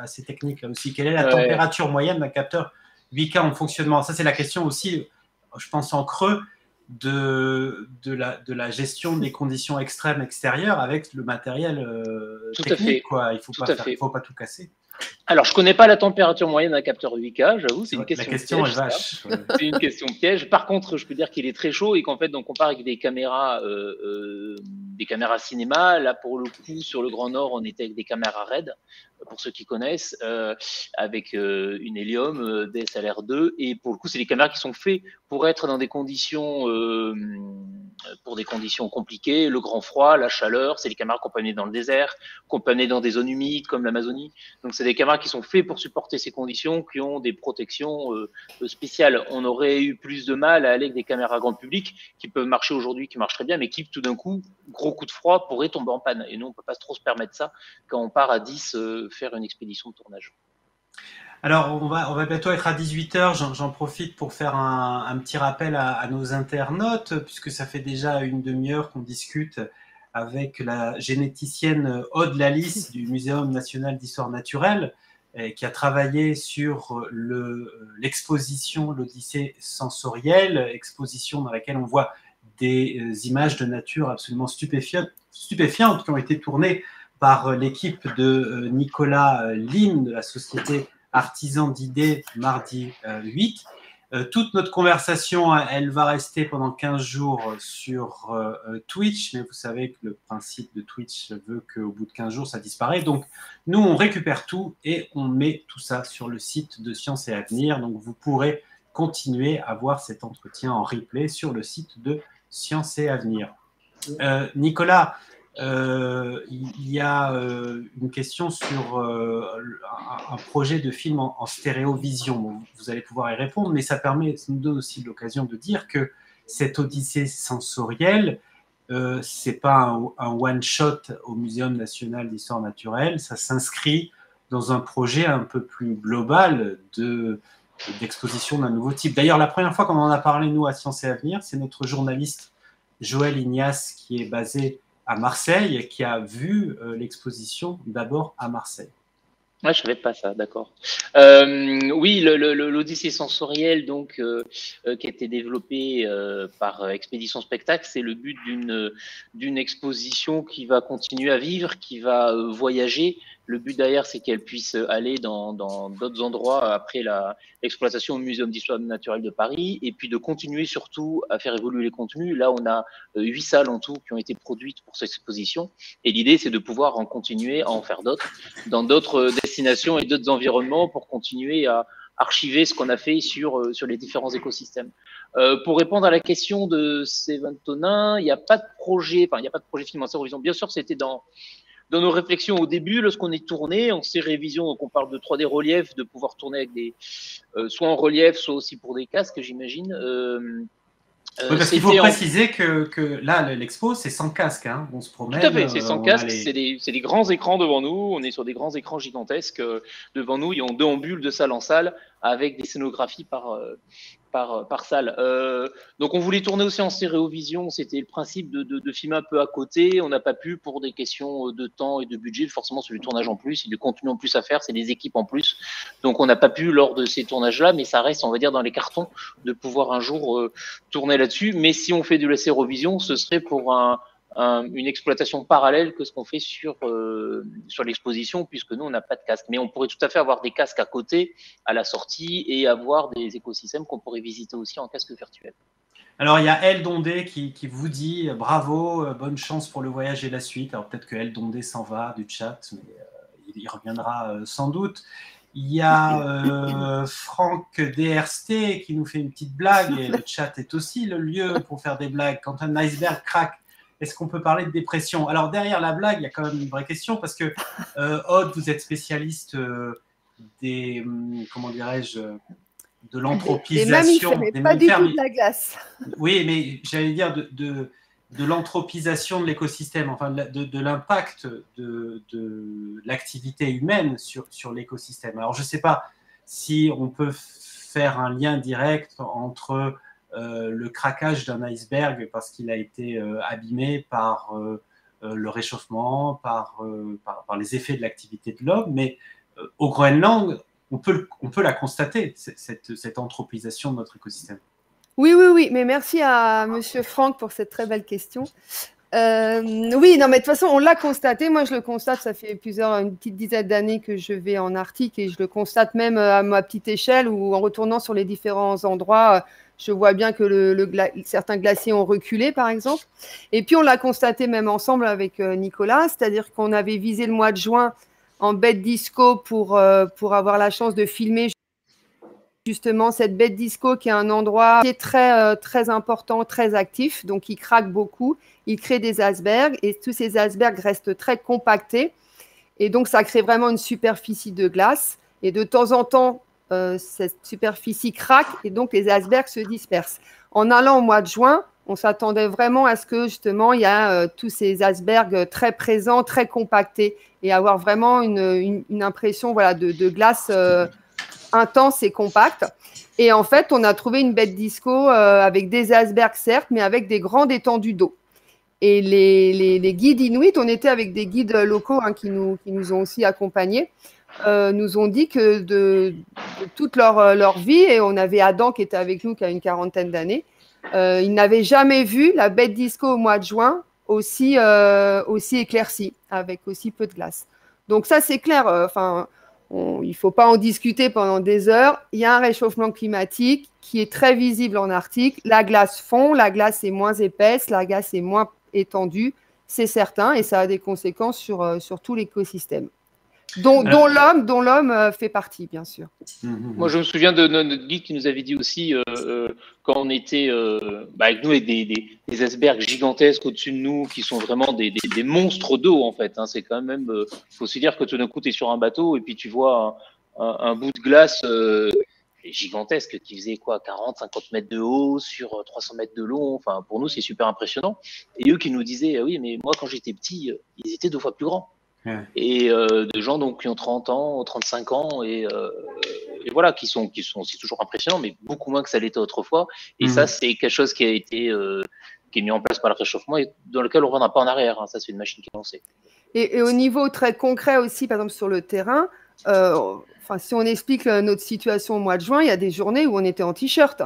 c'est technique là aussi, quelle est la température moyenne d'un capteur 8K en fonctionnement. Ça, c'est la question aussi, je pense en creux, de la gestion des conditions extrêmes extérieures avec le matériel technique. Quoi. Il ne faut pas tout casser. Alors, je ne connais pas la température moyenne d'un capteur 8K, j'avoue, c'est une question piège. La question est vache. C'est une question piège. Par contre, je peux dire qu'il est très chaud, et qu'en fait, on compare avec des caméras cinéma. Là, pour le coup, sur le Grand Nord, on était avec des caméras RED, pour ceux qui connaissent, avec une Helium DSLR2. Et pour le coup, c'est des caméras qui sont faites pour être dans des conditions, compliquées, le grand froid, la chaleur. C'est des caméras qu'on peut amener dans le désert, qu'on peut amener dans des zones humides comme l'Amazonie. Donc, c'est des caméras qui sont faites pour supporter ces conditions, qui ont des protections spéciales. On aurait eu plus de mal à aller avec des caméras grand public qui peuvent marcher aujourd'hui, qui marchent très bien, mais qui, tout d'un coup, gros coup de froid, pourraient tomber en panne. Et nous, on ne peut pas trop se permettre ça quand on part à 10 faire une expédition de tournage. Alors, on va bientôt être à 18h. J'en profite pour faire un petit rappel à nos internautes, puisque ça fait déjà une demi-heure qu'on discute avec la généticienne Aude Lalisse du Muséum national d'histoire naturelle, qui a travaillé sur l'exposition L'Odyssée sensorielle, exposition dans laquelle on voit des images de nature absolument stupéfiantes qui ont été tournées par l'équipe de Nicolas Lim de la société Artisan d'idées mardi 8. Toute notre conversation, elle va rester pendant 15 jours sur Twitch, mais vous savez que le principe de Twitch veut qu'au bout de 15 jours, ça disparaît. Donc, nous, on récupère tout et on met tout ça sur le site de Science et Avenir. Donc, vous pourrez continuer à voir cet entretien en replay sur le site de Science et Avenir. Nicolas, il y a une question sur un projet de film en stéréovision. Bon, vous allez pouvoir y répondre, mais ça nous donne aussi l'occasion de dire que cette odyssée sensorielle, c'est pas un one-shot au Muséum national d'histoire naturelle, ça s'inscrit dans un projet un peu plus global d'exposition d'un nouveau type. D'ailleurs, la première fois qu'on en a parlé, nous, à Science et Avenir, c'est notre journaliste Joël Ignace, qui est basé à Marseille, qui a vu l'exposition d'abord à Marseille. Ouais, je savais pas ça, d'accord. Oui, l'Odyssée sensorielle, donc, qui a été développée par Expédition Spectacle, c'est le but d'une exposition qui va continuer à vivre, qui va voyager. Le but derrière, c'est qu'elle puisse aller dans d'autres endroits après l'exploitation au Muséum d'histoire naturelle de Paris, et puis de continuer surtout à faire évoluer les contenus. Là, on a 8 salles en tout qui ont été produites pour cette exposition, et l'idée, c'est de pouvoir en continuer à en faire d'autres dans d'autres destinations et d'autres environnements pour continuer à archiver ce qu'on a fait sur les différents écosystèmes. Pour répondre à la question de Séventonin, il n'y a pas de projet, enfin, il n'y a pas de projet financier Eurovision. Bien sûr, c'était dans nos réflexions au début, lorsqu'on est tourné, on sait révision, donc on parle de 3D relief, de pouvoir tourner avec des, soit en relief, soit aussi pour des casques, j'imagine. Oui, parce qu'il faut préciser que là, l'expo, c'est sans casque. Hein. On se promène. Tout à fait, c'est sans casque. C'est des grands écrans devant nous. On est sur des grands écrans gigantesques devant nous. On déambule de salle en salle avec des scénographies par salle. Donc, on voulait tourner aussi en stéréovision. C'était le principe de filmer un peu à côté. On n'a pas pu pour des questions de temps et de budget. Forcément, c'est du tournage en plus, c'est du contenu en plus à faire, c'est des équipes en plus. Donc, on n'a pas pu lors de ces tournages-là, mais ça reste, on va dire, dans les cartons de pouvoir un jour tourner là-dessus. Mais si on fait de la stéréovision, ce serait pour une exploitation parallèle que ce qu'on fait sur l'exposition, puisque nous, on n'a pas de casque. Mais on pourrait tout à fait avoir des casques à côté, à la sortie, et avoir des écosystèmes qu'on pourrait visiter aussi en casque virtuel. Alors, il y a El Dondé qui vous dit bravo, bonne chance pour le voyage et la suite. Alors, peut-être que El Dondé s'en va du chat, mais il reviendra sans doute. Il y a Franck DRST qui nous fait une petite blague, et le chat est aussi le lieu pour faire des blagues. Quand un iceberg craque, est-ce qu'on peut parler de dépression? Alors, derrière la blague, il y a quand même une vraie question, parce que, Aude, vous êtes spécialiste des, comment dirais-je, de l'anthropisation des mammifères, pas du tout de la glace. Oui, mais j'allais dire de l'anthropisation de l'écosystème, enfin de l'impact de l'activité humaine sur l'écosystème. Alors, je ne sais pas si on peut faire un lien direct entre le craquage d'un iceberg parce qu'il a été abîmé par le réchauffement, par les effets de l'activité de l'homme, mais au Groenland, on peut la constater, cette anthropisation de notre écosystème. Oui, mais merci à Monsieur Franck pour cette très belle question. Oui, non, mais de toute façon, on l'a constaté. Moi, je le constate, ça fait une petite dizaine d'années que je vais en Arctique et je le constate même à ma petite échelle où en retournant sur les différents endroits, je vois bien que certains glaciers ont reculé, par exemple. Et puis, on l'a constaté même ensemble avec Nicolas, c'est-à-dire qu'on avait visé le mois de juin en baie de disco pour avoir la chance de filmer justement cette baie de disco qui est un endroit qui est très important, très actif, donc il craque beaucoup, il crée des icebergs et tous ces icebergs restent très compactés et donc ça crée vraiment une superficie de glace et de temps en temps cette superficie craque et donc les icebergs se dispersent. En allant au mois de juin, on s'attendait vraiment à ce que justement il y a tous ces icebergs très présents, très compactés et avoir vraiment une impression voilà, de glace intense et compacte. Et en fait, on a trouvé une baie de disco avec des icebergs, certes, mais avec des grandes étendues d'eau. Et les guides inuits, on était avec des guides locaux qui nous ont aussi accompagnés, nous ont dit que de toute leur vie, et on avait Adam qui était avec nous, qui a une quarantaine d'années, ils n'avaient jamais vu la baie de disco au mois de juin aussi éclaircie, avec aussi peu de glace. Donc ça, c'est clair. Il ne faut pas en discuter pendant des heures. Il y a un réchauffement climatique qui est très visible en Arctique. La glace fond, la glace est moins épaisse, la glace est moins étendue, c'est certain, et ça a des conséquences sur tout l'écosystème, dont l'homme fait partie, bien sûr. Moi, je me souviens de notre guide qui nous avait dit aussi, quand on était avec nous, avec des icebergs gigantesques au-dessus de nous, qui sont vraiment des monstres d'eau, en fait. Hein. C'est quand même, faut se dire que tout d'un coup, tu es sur un bateau et puis tu vois un bout de glace gigantesque qui faisait quoi, 40, 50 mètres de haut sur 300 mètres de long. Enfin, pour nous, c'est super impressionnant. Et eux qui nous disaient, oui, mais moi, quand j'étais petit, ils étaient 2 fois plus grands. Ouais. Et de gens donc qui ont 30 ans, 35 ans et voilà, qui sont c'est toujours impressionnant, mais beaucoup moins que ça l'était autrefois. Et ça, c'est quelque chose qui a été qui est mis en place par le réchauffement et dans lequel on ne reviendra pas en arrière. Hein. Ça, c'est une machine qui est lancée. Et au niveau très concret aussi, par exemple sur le terrain, enfin, si on explique notre situation au mois de juin, il y a des journées où on était en t-shirt.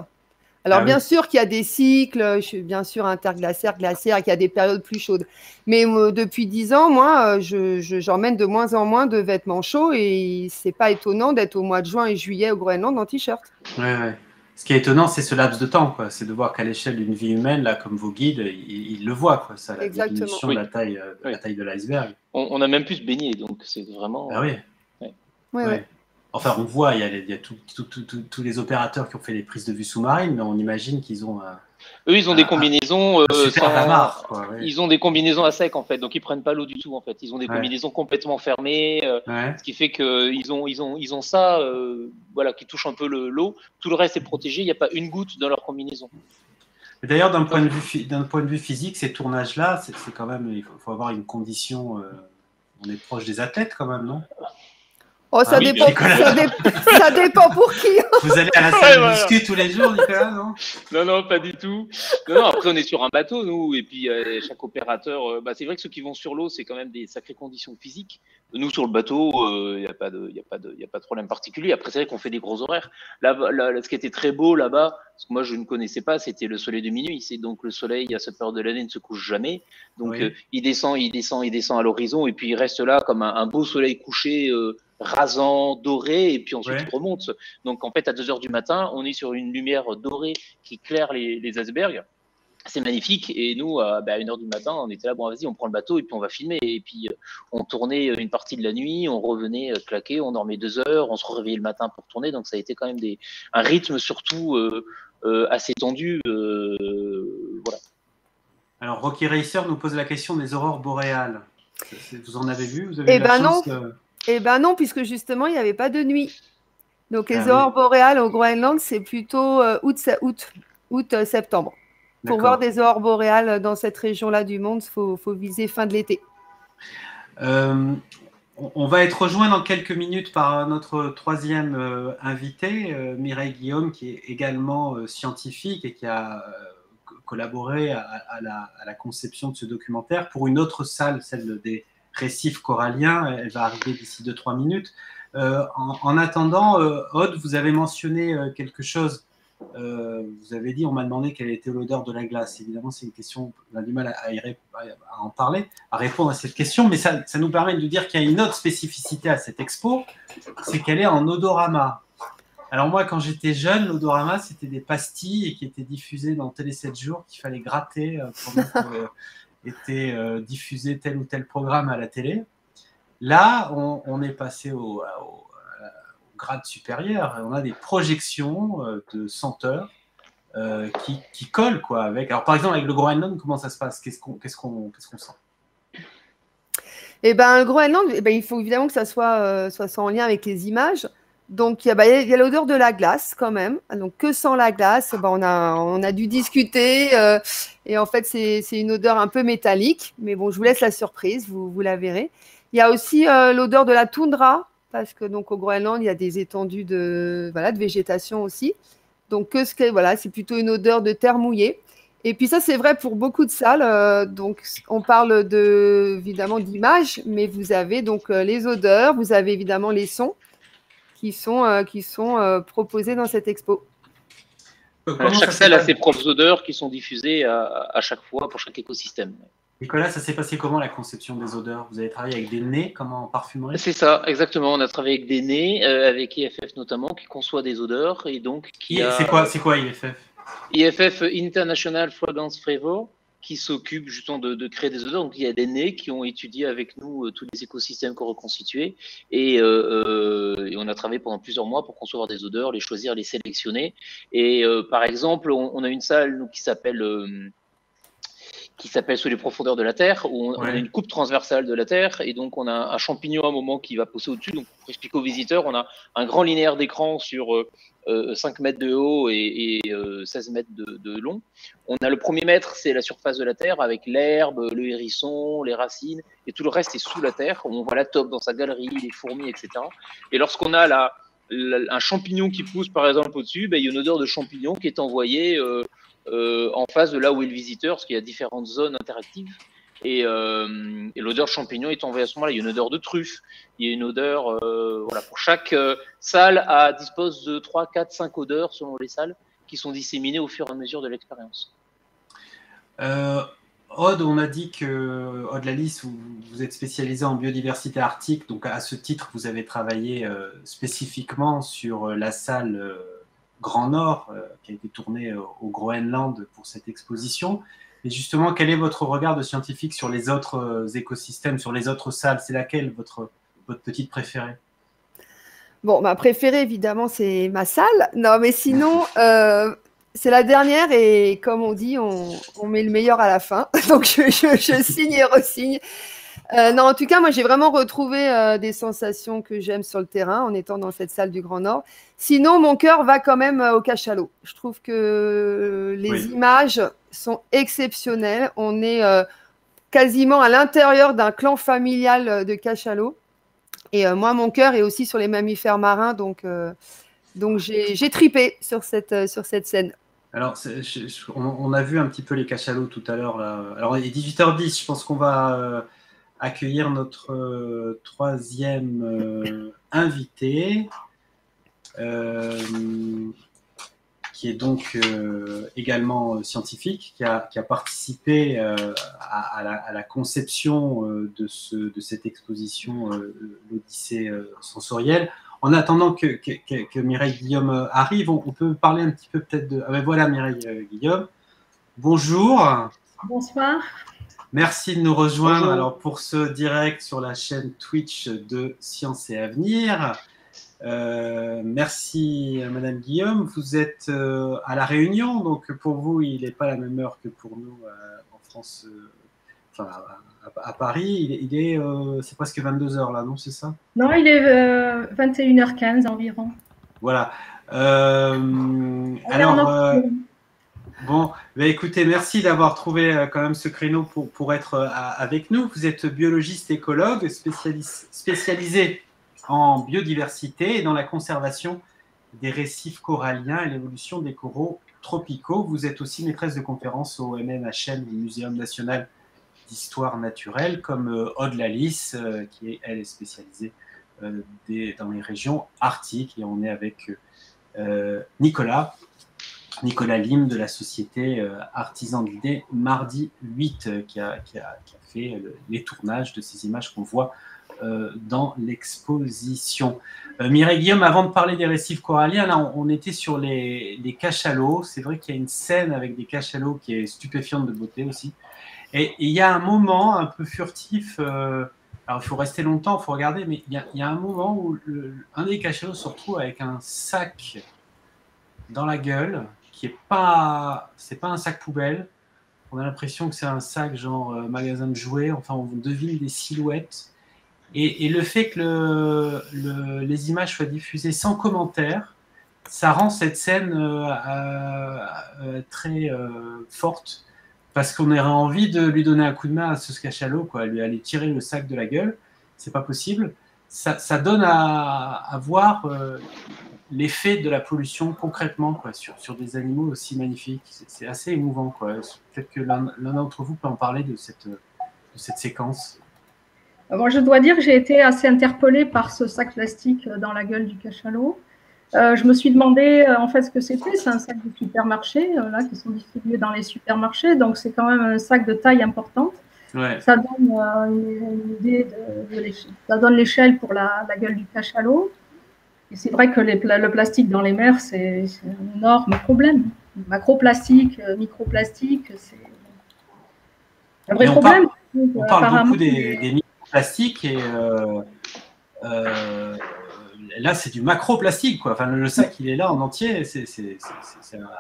Alors, bien sûr qu'il y a des cycles, bien sûr interglaciaire, glaciaire, qu'il y a des périodes plus chaudes. Mais depuis 10 ans, moi, j'emmène de moins en moins de vêtements chauds et c'est pas étonnant d'être au mois de juin et juillet au Groenland en t-shirt. Ouais. Ce qui est étonnant, c'est ce laps de temps, quoi. C'est de voir qu'à l'échelle d'une vie humaine, là, comme vos guides, ils le voient, quoi. Ça, la diminution de la taille de l'iceberg. On a même pu se baigner, donc c'est vraiment. Ah oui. Ouais. Enfin, on voit, il y a tous les opérateurs qui ont fait les prises de vue sous-marines, mais on imagine qu'ils ont. Eux, ils ont des combinaisons. Ils ont des combinaisons à sec, en fait, donc ils prennent pas l'eau du tout, en fait. Ils ont des combinaisons complètement fermées, ce qui fait qu'ils ont ça, voilà, qui touche un peu l'eau. Tout le reste est protégé. Il n'y a pas une goutte dans leur combinaison. D'ailleurs, d'un point de vue physique, ces tournages-là, c'est quand même, il faut avoir une condition. On est proche des athlètes, quand même, non? Oh, ça dépend pour qui. Vous allez à la salle de muscu tous les jours, Nicolas, non? Non, pas du tout. Non, après, on est sur un bateau, nous, et puis chaque opérateur, c'est vrai que ceux qui vont sur l'eau, c'est quand même des sacrées conditions physiques. Nous, sur le bateau, il n'y a pas de problème particulier. Après, c'est vrai qu'on fait des gros horaires. Là, ce qui était très beau là-bas, parce que moi, je ne connaissais pas, c'était le soleil de minuit. C'est donc le soleil, à cette période de l'année, ne se couche jamais. Donc, il descend à l'horizon, et puis il reste là comme un beau soleil couché, rasant, doré, et puis ensuite il remonte. Donc en fait, à 2h du matin, on est sur une lumière dorée qui claire les icebergs. C'est magnifique. Et nous, à 1h du matin, on était là, bon, vas-y, on prend le bateau et puis on va filmer. Et puis on tournait une partie de la nuit, on revenait claquer, on dormait 2 heures, on se réveillait le matin pour tourner. Donc ça a été quand même un rythme surtout assez tendu. Voilà. Alors Rocky Racer nous pose la question des aurores boréales. Vous en avez vu? Vous avez eu la chance non, puisque justement, il n'y avait pas de nuit. Donc, les aurores boréales au Groenland, c'est plutôt août-septembre. Pour voir des aurores boréales dans cette région-là du monde, il faut viser fin de l'été. On va être rejoint dans quelques minutes par notre troisième invité, Mireille Guillaume, qui est également scientifique et qui a collaboré à la conception de ce documentaire pour une autre salle, celle des récifs coralliens. Elle va arriver d'ici 2-3 minutes. En attendant, Aude, vous avez mentionné quelque chose. Vous avez dit, on m'a demandé quelle était l'odeur de la glace. Évidemment, c'est une question, on a du mal à en parler, à répondre à cette question, mais ça nous permet de dire qu'il y a une autre spécificité à cette expo, c'est qu'elle est en odorama. Alors moi, quand j'étais jeune, l'odorama, c'était des pastilles qui étaient diffusées dans Télé 7 jours, qu'il fallait gratter pendant était diffusé tel ou tel programme à la télé. Là, on est passé au grade supérieur. On a des projections de senteurs qui collent, quoi, avec. Alors, par exemple, avec le Groenland, comment ça se passe? Qu'est-ce qu'on sent? Le Groenland, il faut évidemment que ça soit en lien avec les images. Donc, il y a l'odeur de la glace quand même. Donc, que sent la glace? On a dû discuter. Et en fait, c'est une odeur un peu métallique. Mais bon, je vous laisse la surprise, vous la verrez. Il y a aussi l'odeur de la toundra, parce que donc, au Groenland, il y a des étendues de végétation aussi. Donc, c'est plutôt une odeur de terre mouillée. Et puis ça, c'est vrai pour beaucoup de salles. Donc, on parle évidemment d'images, mais vous avez donc les odeurs, vous avez évidemment les sons qui sont proposés dans cette expo. Chaque salle a ses propres odeurs qui sont diffusées à chaque fois pour chaque écosystème. Nicolas, ça s'est passé comment la conception des odeurs? Vous avez travaillé avec des nez, comme en parfumerie? C'est ça, exactement. On a travaillé avec des nez, avec IFF notamment, qui conçoit des odeurs. Et donc, c'est quoi IFF? IFF, International Fragrance Flavor, qui s'occupe justement de créer des odeurs. Donc, il y a des nez qui ont étudié avec nous tous les écosystèmes qu'on reconstituait. Et on a travaillé pendant plusieurs mois pour concevoir des odeurs, les choisir, les sélectionner. Et par exemple, on a une salle qui s'appelle Sous les profondeurs de la Terre, où on a une coupe transversale de la Terre, et donc on a un champignon à un moment qui va pousser au-dessus. Donc pour expliquer aux visiteurs, on a un grand linéaire d'écran sur 5 mètres de haut et 16 mètres de long. On a le premier mètre, c'est la surface de la Terre, avec l'herbe, le hérisson, les racines, et tout le reste est sous la Terre. On voit la taupe dans sa galerie, les fourmis, etc. Et lorsqu'on a un champignon qui pousse, par exemple, au-dessus, il y a une odeur de champignon qui est envoyée en face de là où est le visiteur, parce qu'il y a différentes zones interactives. Et l'odeur champignon est envoyée à ce moment-là. Il y a une odeur de truffe, il y a une odeur, voilà, pour chaque salle dispose de 3, 4, 5 odeurs selon les salles qui sont disséminées au fur et à mesure de l'expérience. Aude, on a dit que, Aude Lalisse, vous êtes spécialisée en biodiversité arctique, donc à ce titre, vous avez travaillé spécifiquement sur la salle Grand Nord, qui a été tournée au Groenland pour cette exposition. Et justement, quel est votre regard de scientifique sur les autres écosystèmes, sur les autres salles? C'est laquelle votre petite préférée? Bon, ma préférée, évidemment, c'est ma salle. Non, mais sinon, c'est la dernière et comme on dit, on met le meilleur à la fin. Donc, je signe et re-signe. Non, en tout cas, moi, j'ai vraiment retrouvé des sensations que j'aime sur le terrain en étant dans cette salle du Grand Nord. Sinon, mon cœur va quand même au cachalot. Je trouve que les images sont exceptionnelles. On est quasiment à l'intérieur d'un clan familial de cachalots. Et moi, mon cœur est aussi sur les mammifères marins. Donc j'ai tripé sur cette scène. Alors, on a vu un petit peu les cachalots tout à l'heure. Alors, il est 18h10. Je pense qu'on va accueillir notre troisième invité, qui est donc également scientifique, qui a participé à la conception de cette exposition, l'Odyssée sensorielle. En attendant que Mireille Guillaume arrive, on peut parler un petit peu peut-être de... Ah ben voilà Mireille Guillaume. Bonjour. Bonsoir. Merci de nous rejoindre. Bonjour. Alors, pour ce direct sur la chaîne Twitch de Science et Avenir. Merci Madame Guillaume. Vous êtes à La Réunion, donc pour vous, il n'est pas la même heure que pour nous en France, enfin à Paris. C'est presque 22h là, non, c'est ça? Non, il est 21h15 environ. Voilà. Alors, bon, bah écoutez, merci d'avoir trouvé quand même ce créneau pour être avec nous. Vous êtes biologiste écologue, spécialisé en biodiversité et dans la conservation des récifs coralliens et l'évolution des coraux tropicaux. Vous êtes aussi maîtresse de conférences au MNHN, le Muséum national d'histoire naturelle, comme Aude Lalisse, qui elle est spécialisée dans les régions arctiques. Et on est avec Nicolas Lim de la société Artisans de l'idée Mardi 8 qui a fait les tournages de ces images qu'on voit dans l'exposition. Mireille Guillaume, avant de parler des récifs coralliens, là on était sur les cachalots. C'est vrai qu'il y a une scène avec des cachalots qui est stupéfiante de beauté aussi. Et il y a un moment un peu furtif, alors il faut rester longtemps, il faut regarder, mais il y a un moment où un des cachalots se retrouve avec un sac dans la gueule, c'est pas un sac poubelle. On a l'impression que c'est un sac genre magasin de jouets. Enfin, on devine des silhouettes. Et le fait que les images soient diffusées sans commentaire, ça rend cette scène très forte, parce qu'on aurait envie de lui donner un coup de main à ce cachalot, quoi, lui aller tirer le sac de la gueule. C'est pas possible. Ça donne à voir l'effet de la pollution concrètement, quoi, sur des animaux aussi magnifiques. C'est assez émouvant, quoi. Peut-être que l'un d'entre vous peut en parler de cette séquence. Bon, je dois dire que j'ai été assez interpellée par ce sac plastique dans la gueule du cachalot. Je me suis demandé en fait ce que c'était. C'est un sac de supermarché là, qui sont distribués dans les supermarchés, donc c'est quand même un sac de taille importante. Ouais. Ça donne une idée de l'échelle. Ça donne l'échelle pour la gueule du cachalot. Et c'est vrai que le plastique dans les mers, c'est un énorme problème. Macroplastique, microplastique, c'est un vrai problème. On parle beaucoup des microplastiques et là, c'est du macroplastique, quoi. Enfin, le sac, il est là en entier. C'est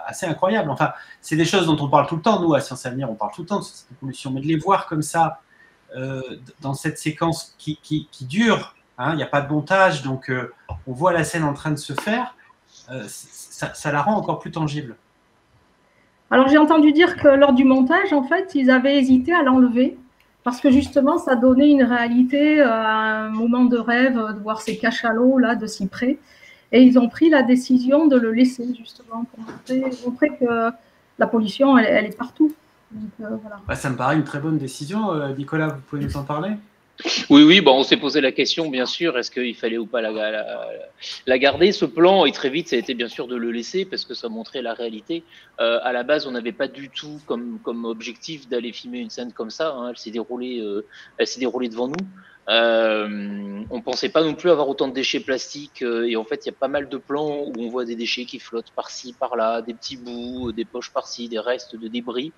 assez incroyable. Enfin, c'est des choses dont on parle tout le temps. Nous, à Science et Avenir, on parle tout le temps de cette pollution. Mais de les voir comme ça, dans cette séquence qui dure, hein, il n'y a pas de montage, donc on voit la scène en train de se faire, ça la rend encore plus tangible. Alors, j'ai entendu dire que lors du montage, en fait, ils avaient hésité à l'enlever parce que justement, ça donnait une réalité, un moment de rêve, de voir ces cachalots là de si près. Et ils ont pris la décision de le laisser justement pour montrer que la pollution, elle est partout. Donc, voilà. Bah, ça me paraît une très bonne décision. Nicolas, vous pouvez nous en parler? Oui, bon, on s'est posé la question, bien sûr, est-ce qu'il fallait ou pas la garder, ce plan, et très vite, ça a été bien sûr de le laisser, parce que ça montrait la réalité. À la base, on n'avait pas du tout comme objectif d'aller filmer une scène comme ça, hein. Elle s'est déroulée devant nous. On pensait pas non plus avoir autant de déchets plastiques, et en fait, il y a pas mal de plans où on voit des déchets qui flottent par-ci, par-là, des petits bouts, des poches par-ci, des restes de débris.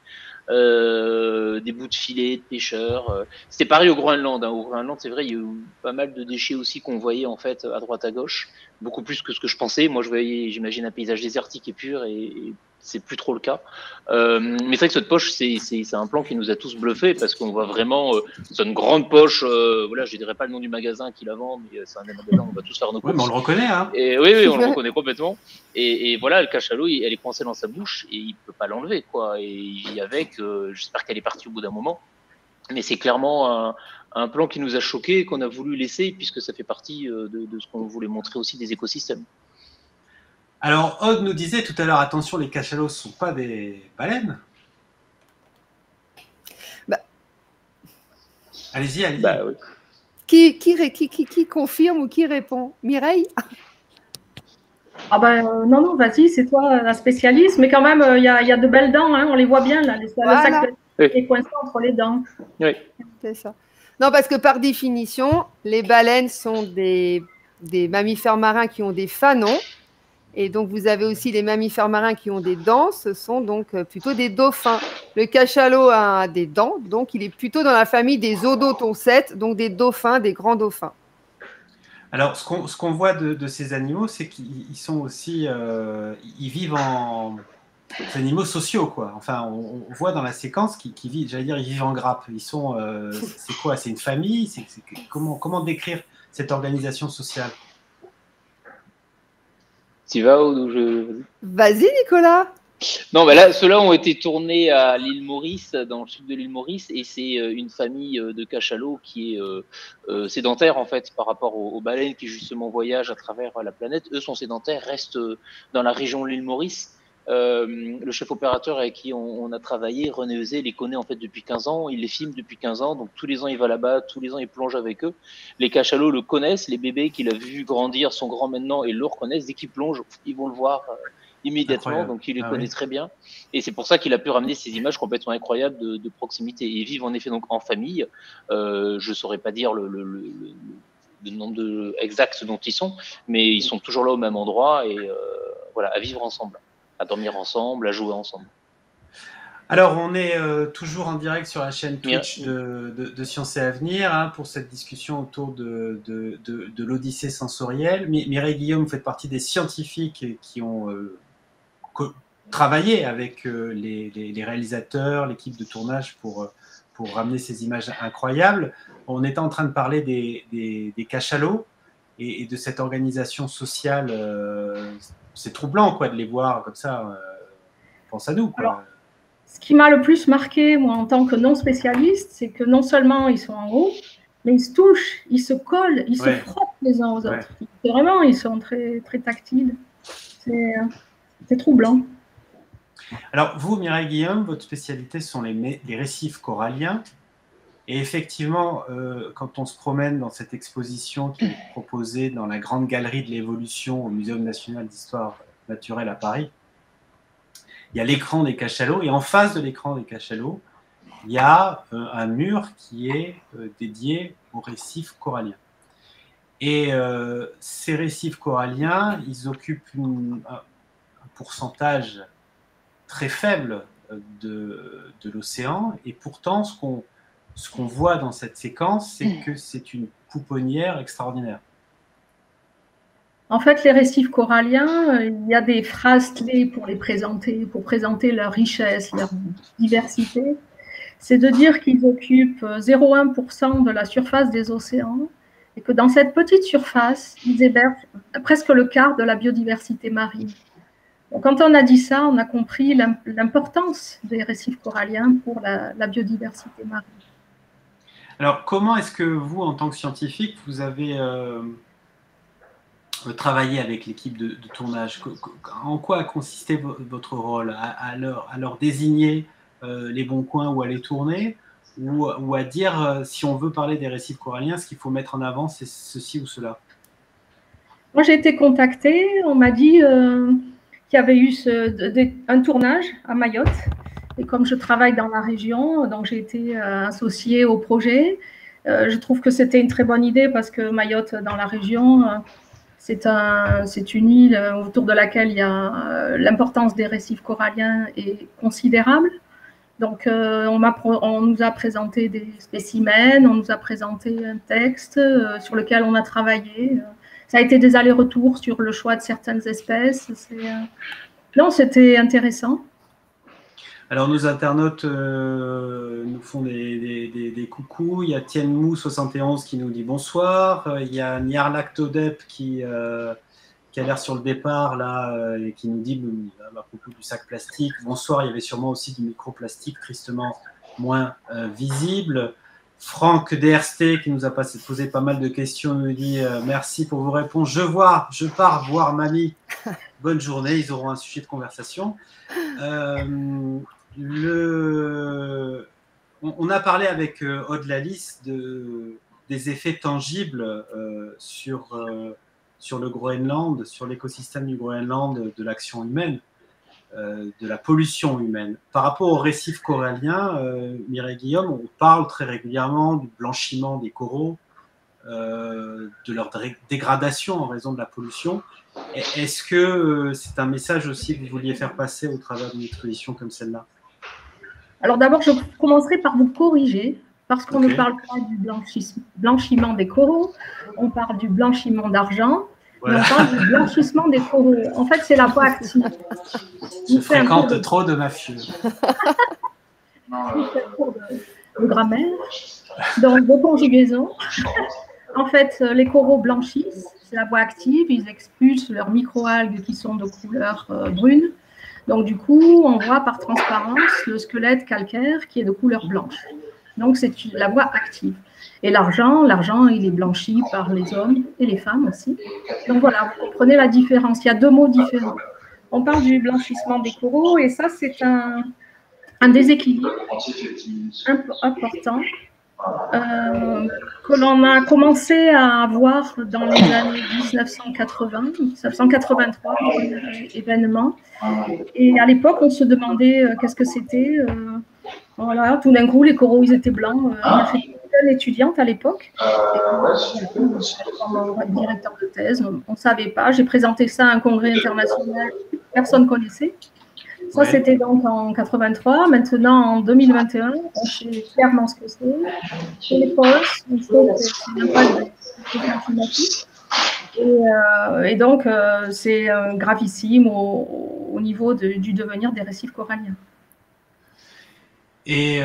Des bouts de filets de pêcheurs. C'était pareil au Groenland. Hein. Au Groenland, c'est vrai, il y a eu pas mal de déchets aussi qu'on voyait en fait à droite à gauche, beaucoup plus que ce que je pensais. Moi, je voyais, j'imagine, un paysage désertique et pur, et c'est plus trop le cas. Mais c'est vrai que cette poche, c'est un plan qui nous a tous bluffés, parce qu'on voit vraiment, c'est une grande poche. Voilà, je dirais pas le nom du magasin qui la vend, mais c'est un des magasins où on va tous faire nos Oui, courses. mais on le reconnaît, hein. Et oui, on le reconnaît complètement. Et voilà, le cachalot, elle est coincée dans sa bouche et il peut pas l'enlever, quoi. Et il vit avec. J'espère qu'elle est partie au bout d'un moment. Mais c'est clairement un plan qui nous a choqués, qu'on a voulu laisser, puisque ça fait partie de ce qu'on voulait montrer aussi des écosystèmes. Alors, Aude nous disait tout à l'heure, attention, les cachalots ne sont pas des baleines. Bah. Allez-y, allez-y. Bah, oui. Qui confirme ou qui répond? Mireille? Ah ben non, vas-y, c'est toi la spécialiste, mais quand même, il y a de belles dents, hein, on les voit bien, là, Voilà. le sac est coincé entre les dents. Oui. C'est ça. Non, parce que par définition, les baleines sont des mammifères marins qui ont des fanons. Et donc, vous avez aussi les mammifères marins qui ont des dents. Ce sont donc plutôt des dauphins. Le cachalot a des dents, donc il est plutôt dans la famille des odontoncètes, donc des dauphins, des grands dauphins. Alors, ce qu'on voit de ces animaux, c'est qu'ils sont aussi, ils vivent des animaux sociaux, quoi. Enfin, on voit dans la séquence qu'ils vivent, j'allais dire, ils vivent en grappe. Ils sont, c'est quoi? C'est une famille? Comment décrire cette organisation sociale? Tu vas ou je... Vas-y, Nicolas. Non, bah là, ceux-là ont été tournés à l'île Maurice, dans le sud de l'île Maurice, et c'est une famille de cachalots qui est sédentaire en fait par rapport aux baleines qui justement voyagent à travers la planète. Eux sont sédentaires, restent dans la région de l'île Maurice. Le chef opérateur avec qui on a travaillé, René Euzé, les connaît en fait depuis 15 ans, il les filme depuis 15 ans, donc tous les ans il va là-bas, tous les ans il plonge avec eux. Les cachalots le connaissent, les bébés qu'il a vu grandir sont grands maintenant et le reconnaissent, dès qu'ils plongent, ils vont le voir immédiatement. Incroyable. Donc il les connaît très bien, et c'est pour ça qu'il a pu ramener ces images complètement incroyables de proximité. Ils vivent en effet donc en famille. Je saurais pas dire le nombre exact dont ils sont, mais ils sont toujours là au même endroit, et voilà, à vivre ensemble, à dormir ensemble, à jouer ensemble. Alors, on est toujours en direct sur la chaîne Twitch de Science et Avenir, hein, pour cette discussion autour de l'Odyssée sensorielle. Mireille Guillaume, vous faites partie des scientifiques qui ont travaillé avec les réalisateurs, l'équipe de tournage pour ramener ces images incroyables. On était en train de parler des cachalots et de cette organisation sociale. C'est troublant, quoi, de les voir comme ça. Pense à nous, quoi. Alors, ce qui m'a le plus marqué, moi, en tant que non-spécialiste, c'est que non seulement ils sont en groupe, mais ils se touchent, ils se collent, ils se frottent les uns aux autres. Vraiment, ils sont très, très tactiles. C'est troublant. Alors, vous, Mireille Guillaume, votre spécialité sont les récifs coralliens. Et effectivement, quand on se promène dans cette exposition qui est proposée dans la grande galerie de l'évolution au Muséum national d'histoire naturelle à Paris, il y a l'écran des cachalots, et en face de l'écran des cachalots, il y a un mur qui est dédié aux récifs coralliens. Et ces récifs coralliens, ils occupent un pourcentage très faible de l'océan, et pourtant, ce qu'on voit dans cette séquence, c'est que c'est une pouponnière extraordinaire. En fait, les récifs coralliens, il y a des phrases clés pour les présenter, pour présenter leur richesse, leur diversité. C'est de dire qu'ils occupent 0,1% de la surface des océans, et que dans cette petite surface, ils hébergent presque le quart de la biodiversité marine. Donc, quand on a dit ça, on a compris l'importance des récifs coralliens pour la biodiversité marine. Alors, comment est-ce que vous, en tant que scientifique, vous avez travaillé avec l'équipe de tournage? En quoi a consisté votre rôle? À leur désigner les bons coins où aller tourner, ou à dire, si on veut parler des récifs coralliens, ce qu'il faut mettre en avant, c'est ceci ou cela? Moi, j'ai été contactée, on m'a dit qu'il y avait eu un tournage à Mayotte. Et comme je travaille dans la région, donc j'ai été associée au projet. Je trouve que c'était une très bonne idée parce que Mayotte, dans la région, c'est une île autour de laquelle il y a l'importance des récifs coralliens est considérable. Donc, on nous a présenté des spécimens, on nous a présenté un texte sur lequel on a travaillé. Ça a été des allers-retours sur le choix de certaines espèces. Non, c'était intéressant. Alors, nos internautes nous font des coucous. Il y a Tienmou71 qui nous dit bonsoir. Il y a Nyarlaktodep qui a l'air sur le départ là et qui nous dit à propos du sac plastique. Bonsoir, il y avait sûrement aussi du microplastique tristement moins visible. Franck DRST qui nous a posé pas mal de questions nous dit merci pour vos réponses. Je pars voir mamie. Bonne journée, ils auront un sujet de conversation. On a parlé avec Aude Lalis des effets tangibles sur le Groenland, sur l'écosystème du Groenland, de l'action humaine, de la pollution humaine. Par rapport aux récifs coralliens, Mireille Guillaume, on parle très régulièrement du blanchiment des coraux, de leur dégradation en raison de la pollution. Est-ce que c'est un message aussi que vous vouliez faire passer au travers d'une exposition comme celle-là? Alors d'abord, je commencerai par vous corriger, parce qu'on ne parle pas du blanchiment des coraux, on parle du blanchiment d'argent, voilà. Mais on parle du blanchissement des coraux. En fait, c'est la voie active. Je fréquente trop de mafieux. de grammaire, donc de conjugaison. En fait, les coraux blanchissent, c'est la voie active, ils expulsent leurs microalgues qui sont de couleur brune. Donc, du coup, on voit par transparence le squelette calcaire qui est de couleur blanche. Donc, c'est la voie active. Et l'argent, il est blanchi par les hommes et les femmes aussi. Donc, voilà, vous comprenez la différence. Il y a deux mots différents. On parle du blanchissement des coraux et ça, c'est un déséquilibre important que l'on a commencé à avoir dans les années 1983, événement. Et à l'époque, on se demandait qu'est-ce que c'était. Voilà, tout d'un coup, les coraux, ils étaient blancs. On a fait une étudiante à l'époque, directeur de thèse, on ne savait pas. J'ai présenté ça à un congrès international, personne ne connaissait. Ça, c'était donc en 83. Maintenant, en 2021, on sait clairement ce que c'est. C'est les postes, on sait que c'est l'impact des changements climatiques. Et donc, c'est gravissime au niveau du devenir des récifs coralliens. Et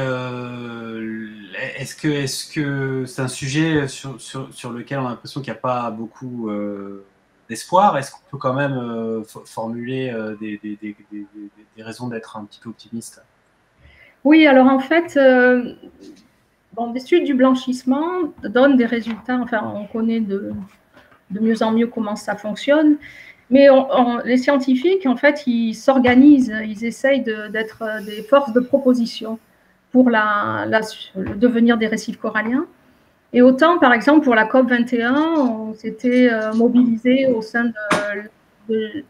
est-ce que c'est un sujet sur lequel on a l'impression qu'il n'y a pas beaucoup d'espoir? Est-ce qu'on peut quand même formuler des raisons d'être un petit peu optimiste? Oui, alors en fait, l'étude du blanchissement donne des résultats. Enfin, on connaît de mieux en mieux comment ça fonctionne. Mais les scientifiques, en fait, ils s'organisent, ils essayent d'être des forces de proposition pour le devenir des récifs coralliens. Et autant, par exemple, pour la COP21, on s'était mobilisé au sein de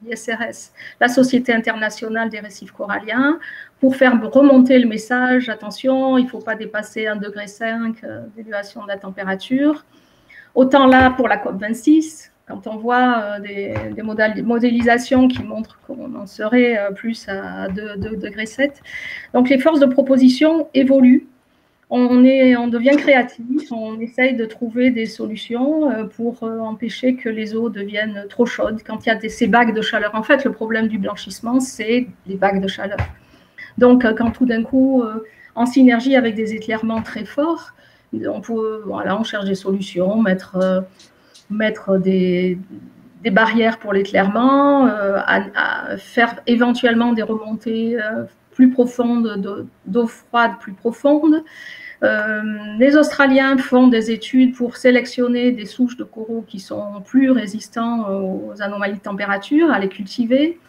l'ISRS, la Société internationale des récifs coralliens, pour faire remonter le message, attention, il ne faut pas dépasser 1,5 degré d'élévation de la température. Autant là, pour la COP26, quand on voit des modélisations qui montrent qu'on en serait plus à 2,7 degrés. Donc, les forces de proposition évoluent. On devient créatif, on essaye de trouver des solutions pour empêcher que les eaux deviennent trop chaudes quand il y a ces vagues de chaleur. En fait, le problème du blanchissement, c'est les vagues de chaleur. Donc, quand tout d'un coup, en synergie avec des éclairements très forts, on cherche des solutions, mettre des barrières pour l'éclairement, à faire éventuellement des remontées plus profondes, d'eau froide plus profonde. Les Australiens font des études pour sélectionner des souches de coraux qui sont plus résistants aux anomalies de température, à les cultiver.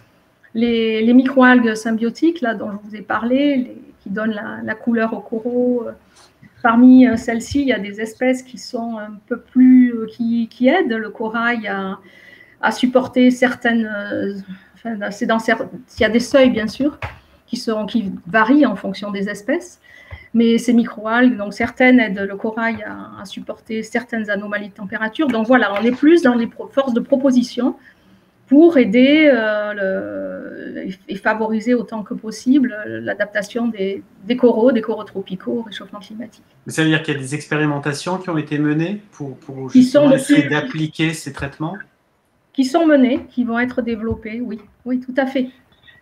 les microalgues symbiotiques, là, dont je vous ai parlé, qui donnent la couleur aux coraux. Parmi celles-ci, il y a des espèces qui sont un peu plus, qui aident le corail à supporter certaines. Il y a des seuils, bien sûr, qui varient en fonction des espèces. Mais ces microalgues, donc certaines aident le corail à supporter certaines anomalies de température. Donc voilà, on est plus dans les forces de proposition pour aider et favoriser autant que possible l'adaptation des coraux tropicaux au réchauffement climatique. Ça veut dire qu'il y a des expérimentations qui ont été menées pour justement essayer d'appliquer ces traitements? Qui sont menées, qui vont être développées, oui, oui, tout à fait.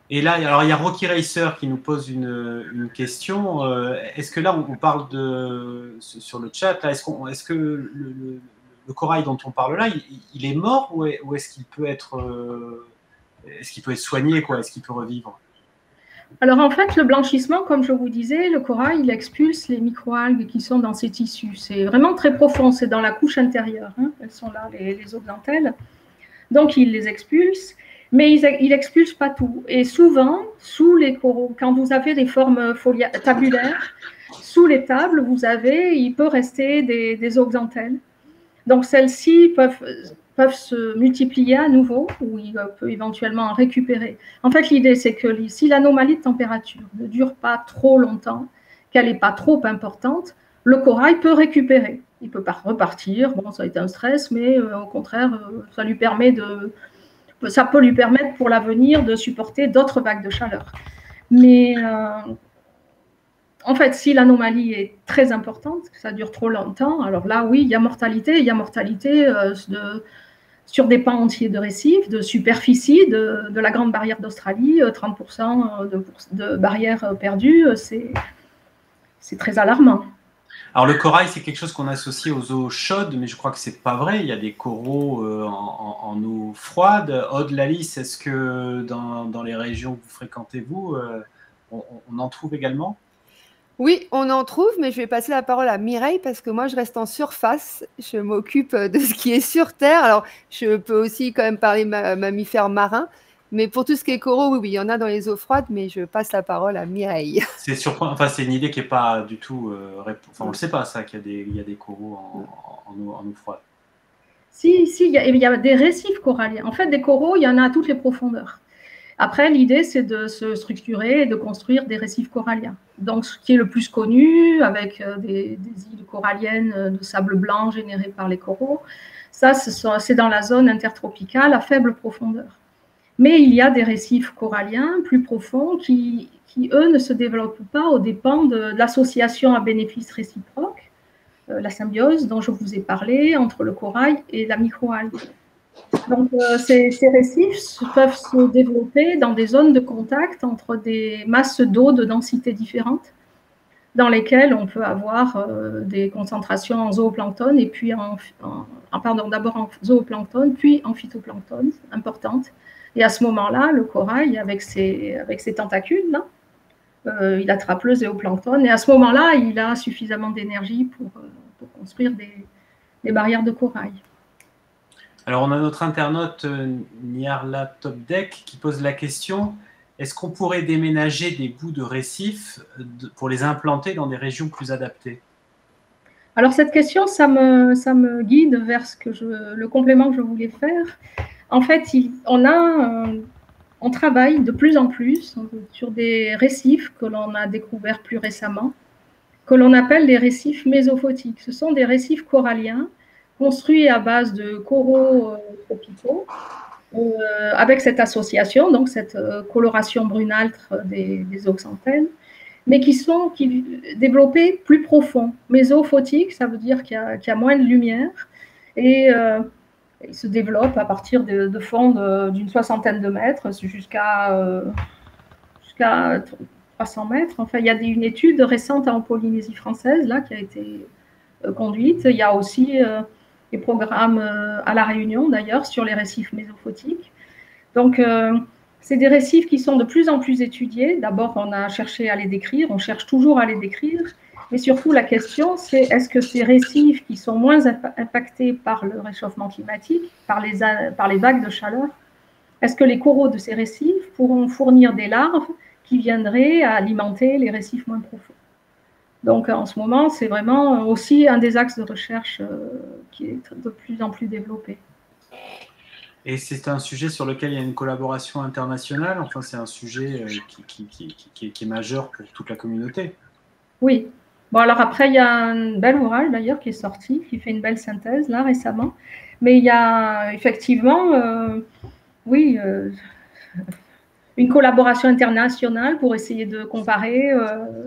Et là, alors il y a Rocky Racer qui nous pose une question. Est-ce que là, on parle sur le chat, est-ce que le corail dont on parle là, il est mort ou est-ce qu'il peut être soigné, quoi? Est-ce qu'il peut revivre? Alors en fait, le blanchissement, comme je vous disais, le corail, il expulse les microalgues qui sont dans ses tissus. C'est vraiment très profond, c'est dans la couche intérieure. Hein. Elles sont là, les zooplantelles. Donc il les expulse, mais il n'expulse pas tout. Et souvent, sous les coraux, quand vous avez des formes tabulaires, sous les tables, il peut rester des zooxanthelles. Donc celles-ci peuvent se multiplier à nouveau, ou il peut éventuellement en récupérer. En fait, l'idée, c'est que si l'anomalie de température ne dure pas trop longtemps, qu'elle n'est pas trop importante, le corail peut récupérer. Il peut pas repartir, bon, ça a été un stress, mais au contraire, ça peut lui permettre pour l'avenir de supporter d'autres vagues de chaleur. Mais en fait, si l'anomalie est très importante, que ça dure trop longtemps, alors là, oui, il y a mortalité sur des pans entiers de récifs, de superficie, de la Grande Barrière d'Australie, 30% de barrières perdues, c'est très alarmant. Alors le corail, c'est quelque chose qu'on associe aux eaux chaudes, mais je crois que c'est pas vrai. Il y a des coraux en eau froide. Aude Lalice, est-ce que dans les régions que vous fréquentez, on en trouve également? Oui, on en trouve, mais je vais passer la parole à Mireille parce que moi, je reste en surface. Je m'occupe de ce qui est sur Terre. Alors, je peux aussi quand même parler mammifères marins. Mais pour tout ce qui est coraux, oui, il y en a dans les eaux froides, mais je passe la parole à Mireille. C'est surprenant. Enfin, c'est une idée qui n'est pas du tout. Enfin, on ne le sait pas, ça, qu'il y a des coraux en eau froide. Si, il y a des récifs coralliens. En fait, des coraux, il y en a à toutes les profondeurs. Après, l'idée, c'est de se structurer et de construire des récifs coralliens. Donc, ce qui est le plus connu, avec des îles coralliennes de sable blanc générées par les coraux, ça, c'est dans la zone intertropicale à faible profondeur. Mais il y a des récifs coralliens plus profonds qui eux, ne se développent pas aux dépens de l'association à bénéfice réciproque, la symbiose dont je vous ai parlé entre le corail et la microalgue. Donc, ces récifs peuvent se développer dans des zones de contact entre des masses d'eau de densité différentes, dans lesquelles on peut avoir des concentrations en zooplancton et puis d'abord en zooplancton, puis en phytoplancton importantes. Et à ce moment-là, le corail, avec ses tentacules, là, il attrape le zooplancton. Et à ce moment-là, il a suffisamment d'énergie pour construire des barrières de corail. Alors, on a notre internaute Niarla Topdeck qui pose la question: est-ce qu'on pourrait déménager des bouts de récifs pour les implanter dans des régions plus adaptées? Alors, cette question, ça me guide vers le complément que je voulais faire. En fait, on travaille de plus en plus sur des récifs que l'on a découverts plus récemment, que l'on appelle des récifs mésophotiques. Ce sont des récifs coralliens construits à base de coraux tropicaux, avec cette association, donc cette coloration brunâtre des zooxanthelles, mais qui sont développés plus profond. Mésophotique, ça veut dire qu'il y a moins de lumière, et il se développe à partir de fonds d'une soixantaine de mètres jusqu'à 300 mètres. Enfin, il y a une étude récente en Polynésie française là, qui a été conduite. Il y a aussi des programmes à La Réunion, d'ailleurs, sur les récifs mésophotiques. Donc, c'est des récifs qui sont de plus en plus étudiés. D'abord, on a cherché à les décrire, on cherche toujours à les décrire. Mais surtout, la question, c'est est-ce que ces récifs qui sont moins impactés par le réchauffement climatique, par les vagues de chaleur, est-ce que les coraux de ces récifs pourront fournir des larves qui viendraient à alimenter les récifs moins profonds? Donc en ce moment, c'est vraiment aussi un des axes de recherche qui est de plus en plus développé. Et c'est un sujet sur lequel il y a une collaboration internationale, enfin c'est un sujet qui est majeur pour toute la communauté. Oui. Bon, alors après, il y a un bel ouvrage d'ailleurs qui est sorti, qui fait une belle synthèse là récemment. Mais il y a effectivement, oui, une collaboration internationale pour essayer de comparer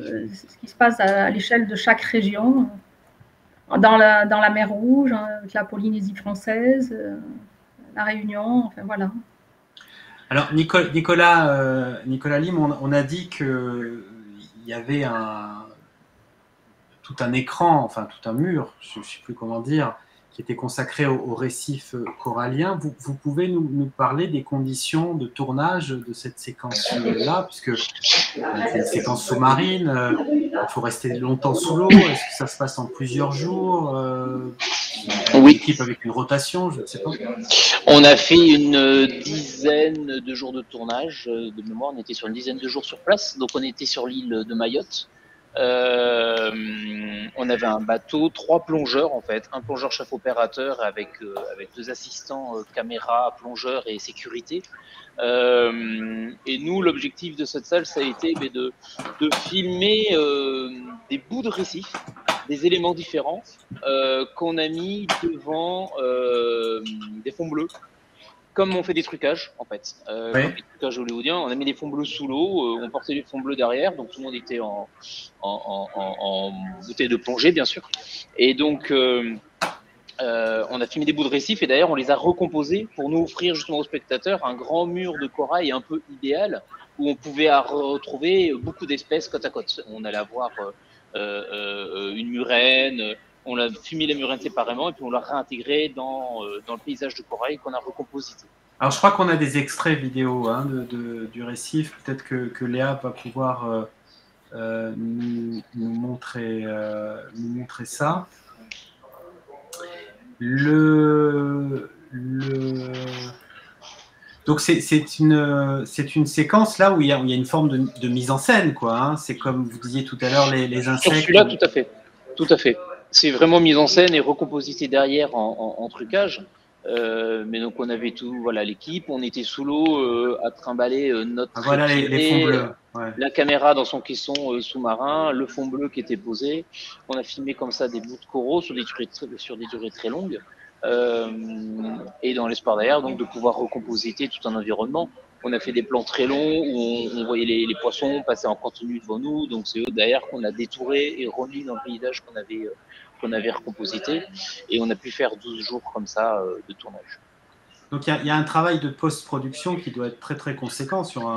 ce qui se passe à l'échelle de chaque région, dans la mer Rouge, avec la Polynésie française, la Réunion, enfin voilà. Alors Nicolas Lim, on a dit qu'il y avait tout un écran, enfin tout un mur, je ne sais plus comment dire, qui était consacré au récif corallien. Vous pouvez nous parler des conditions de tournage de cette séquence-là, puisque c'est une séquence sous-marine, il faut rester longtemps sous l'eau. Est-ce que ça se passe en plusieurs jours Oui. Une équipe avec une rotation, je ne sais pas. On a fait une dizaine de jours de tournage. De mémoire, on était sur une dizaine de jours sur place. Donc, on était sur l'île de Mayotte. On avait un bateau, 3 plongeurs en fait, un plongeur chef opérateur avec 2 assistants caméra, plongeurs et sécurité. Et nous, l'objectif de cette salle, ça a été de filmer des bouts de récif, des éléments différents qu'on a mis devant des fonds bleus. Comme on fait des trucages, en fait, Oui. des trucages hollywoodiens, on a mis des fonds bleus sous l'eau, on portait des fonds bleus derrière, donc tout le monde était en bouteille de plongée, bien sûr. Et donc, on a filmé des bouts de récif, et d'ailleurs, on les a recomposés pour nous offrir justement aux spectateurs un grand mur de corail un peu idéal, où on pouvait retrouver beaucoup d'espèces côte à côte. On allait avoir une murène. On a fumé les murènes séparément et puis on l'a réintégré dans le paysage de corail qu'on a recomposité. Alors, je crois qu'on a des extraits vidéo du récif. Peut-être que Léa va pouvoir nous montrer ça. Donc, c'est une séquence là où il y a une forme de mise en scène, quoi. Hein. C'est comme vous disiez tout à l'heure, les insectes. Sur celui-là, tout à fait. Tout à fait. C'est vraiment mise en scène et recomposité derrière en trucage. Mais donc on avait tout, voilà, l'équipe, on était sous l'eau à trimballer notre voilà les fonds bleus. Ouais. La caméra dans son caisson sous-marin, le fond bleu qui était posé. On a filmé comme ça des bouts de coraux sur des durées très longues. Et dans l'espoir derrière, donc de pouvoir recompositer tout un environnement. On a fait des plans très longs où on voyait les poissons passer en continu devant nous. Donc c'est eux derrière qu'on a détouré et remis dans le paysage qu'on avait recomposité. Et on a pu faire 12 jours comme ça de tournage. Donc il y a un travail de post-production qui doit être très très conséquent sur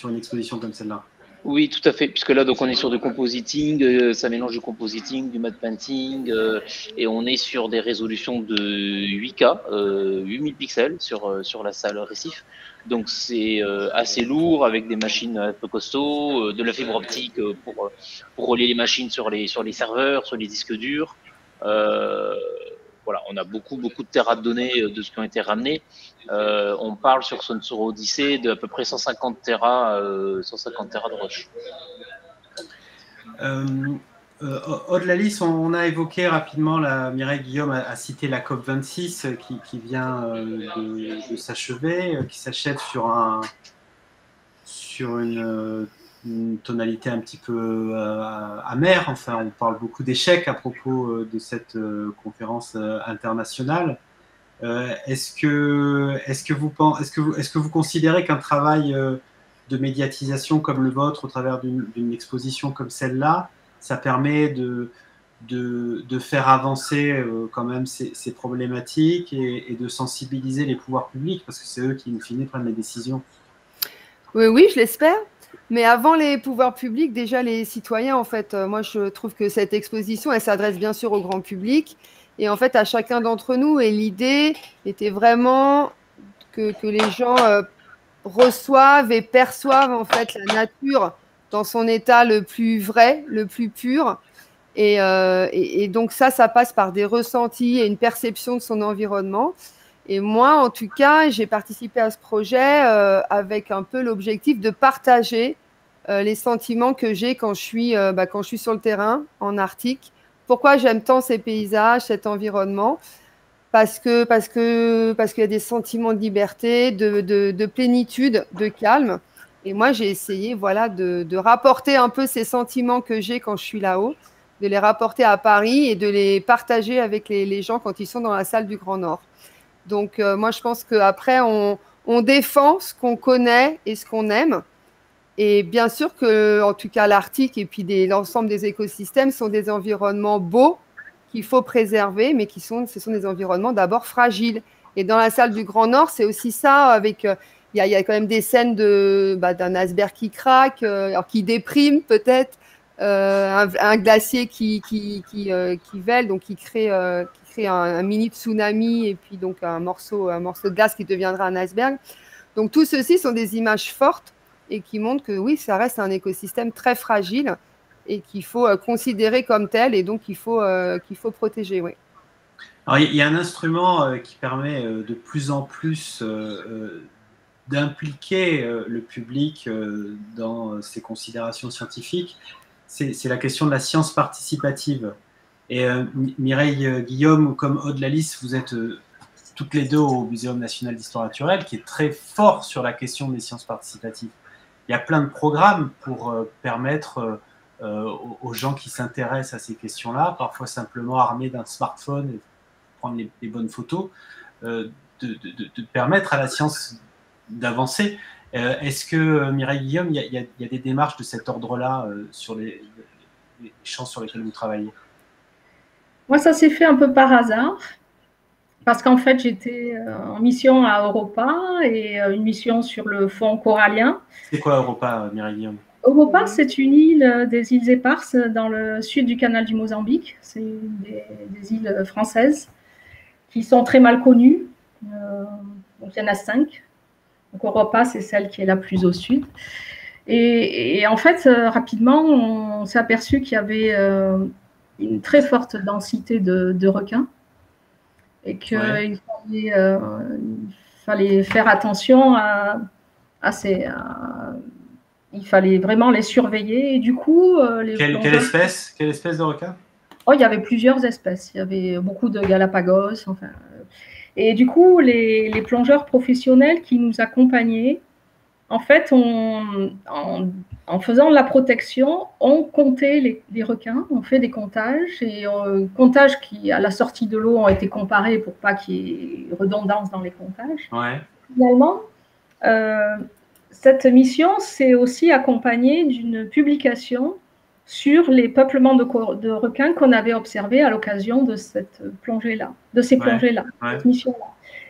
une exposition comme celle-là. Oui, tout à fait, puisque là, donc, on est sur du compositing, ça mélange du compositing, du matte painting, et on est sur des résolutions de 8K, 8000 pixels sur la salle récif. Donc c'est assez lourd, avec des machines un peu costauds, de la fibre optique pour relier les machines sur les serveurs, sur les disques durs. Voilà, on a beaucoup de terras de données de ce qui ont été ramenés. On parle sur Sunsoro Odyssey d'à peu près 150 terras de rush. Aude Lalis, on a évoqué rapidement, Mireille Guillaume a cité la COP26 qui vient de s'achever, qui s'achève sur une tonalité un petit peu amère. Enfin, on parle beaucoup d'échecs à propos de cette conférence internationale. Est-ce que vous considérez qu'un travail de médiatisation comme le vôtre au travers d'une exposition comme celle-là, ça permet de faire avancer quand même ces problématiques et de sensibiliser les pouvoirs publics, parce que c'est eux qui, in fine, prennent les décisions? Oui, je l'espère. Mais avant les pouvoirs publics, déjà les citoyens, en fait, moi je trouve que cette exposition, elle s'adresse bien sûr au grand public et en fait à chacun d'entre nous. Et l'idée était vraiment que les gens reçoivent et perçoivent en fait la nature dans son état le plus vrai, le plus pur. Et donc ça passe par des ressentis et une perception de son environnement. Et moi, en tout cas, j'ai participé à ce projet avec un peu l'objectif de partager les sentiments que j'ai quand je suis sur le terrain en Arctique. Pourquoi j'aime tant ces paysages, cet environnement? Parce qu'il y a des sentiments de liberté, de plénitude, de calme. Et moi, j'ai essayé de rapporter un peu ces sentiments que j'ai quand je suis là-haut, de les rapporter à Paris et de les partager avec les gens quand ils sont dans la salle du Grand Nord. Donc, moi, je pense qu'après, on défend ce qu'on connaît et ce qu'on aime. Et bien sûr que, en tout cas, l'Arctique et puis l'ensemble des écosystèmes sont des environnements beaux qu'il faut préserver, mais ce sont des environnements d'abord fragiles. Et dans la salle du Grand Nord, c'est aussi ça, il y a quand même des scènes d'un iceberg qui craque, alors qui déprime peut-être, un glacier qui vèle, donc qui crée un mini tsunami et puis donc un morceau de glace qui deviendra un iceberg. Donc tout ceci sont des images fortes et qui montrent que oui, ça reste un écosystème très fragile et qu'il faut considérer comme tel et donc qu'il faut protéger. Oui. Alors, il y a un instrument qui permet de plus en plus d'impliquer le public dans ces considérations scientifiques, c'est la question de la science participative. Et Mireille Guillaume, comme Aude Lalice, vous êtes toutes les deux au Muséum national d'histoire naturelle, qui est très fort sur la question des sciences participatives. Il y a plein de programmes pour permettre aux gens qui s'intéressent à ces questions-là, parfois simplement armés d'un smartphone et prendre les bonnes photos, de permettre à la science d'avancer. Est-ce que, Mireille Guillaume, il y a des démarches de cet ordre-là sur les champs sur lesquels vous travaillez? Moi, ça s'est fait un peu par hasard, parce qu'en fait, j'étais en mission à Europa et une mission sur le fond corallien. C'est quoi Europa, Mireille Guillaume? Europa, c'est une île des îles Éparses dans le sud du canal du Mozambique. C'est des îles françaises qui sont très mal connues. Donc, il y en a 5. Donc, Europa, c'est celle qui est la plus au sud. Et en fait, rapidement, on s'est aperçu qu'il y avait une très forte densité de requins et qu'il fallait faire attention il fallait vraiment les surveiller. Et du coup, quelle espèce de requin? Oh, il y avait plusieurs espèces. Il y avait beaucoup de Galapagos. Enfin, et du coup, les plongeurs professionnels qui nous accompagnaient, en fait, en faisant de la protection, on comptait les requins, on fait des comptages, et comptages qui, à la sortie de l'eau, ont été comparés pour pas qu'il y ait redondance dans les comptages. Ouais. Finalement, cette mission s'est aussi accompagnée d'une publication sur les peuplements de requins qu'on avait observés à l'occasion de cette plongée-là, cette mission-là.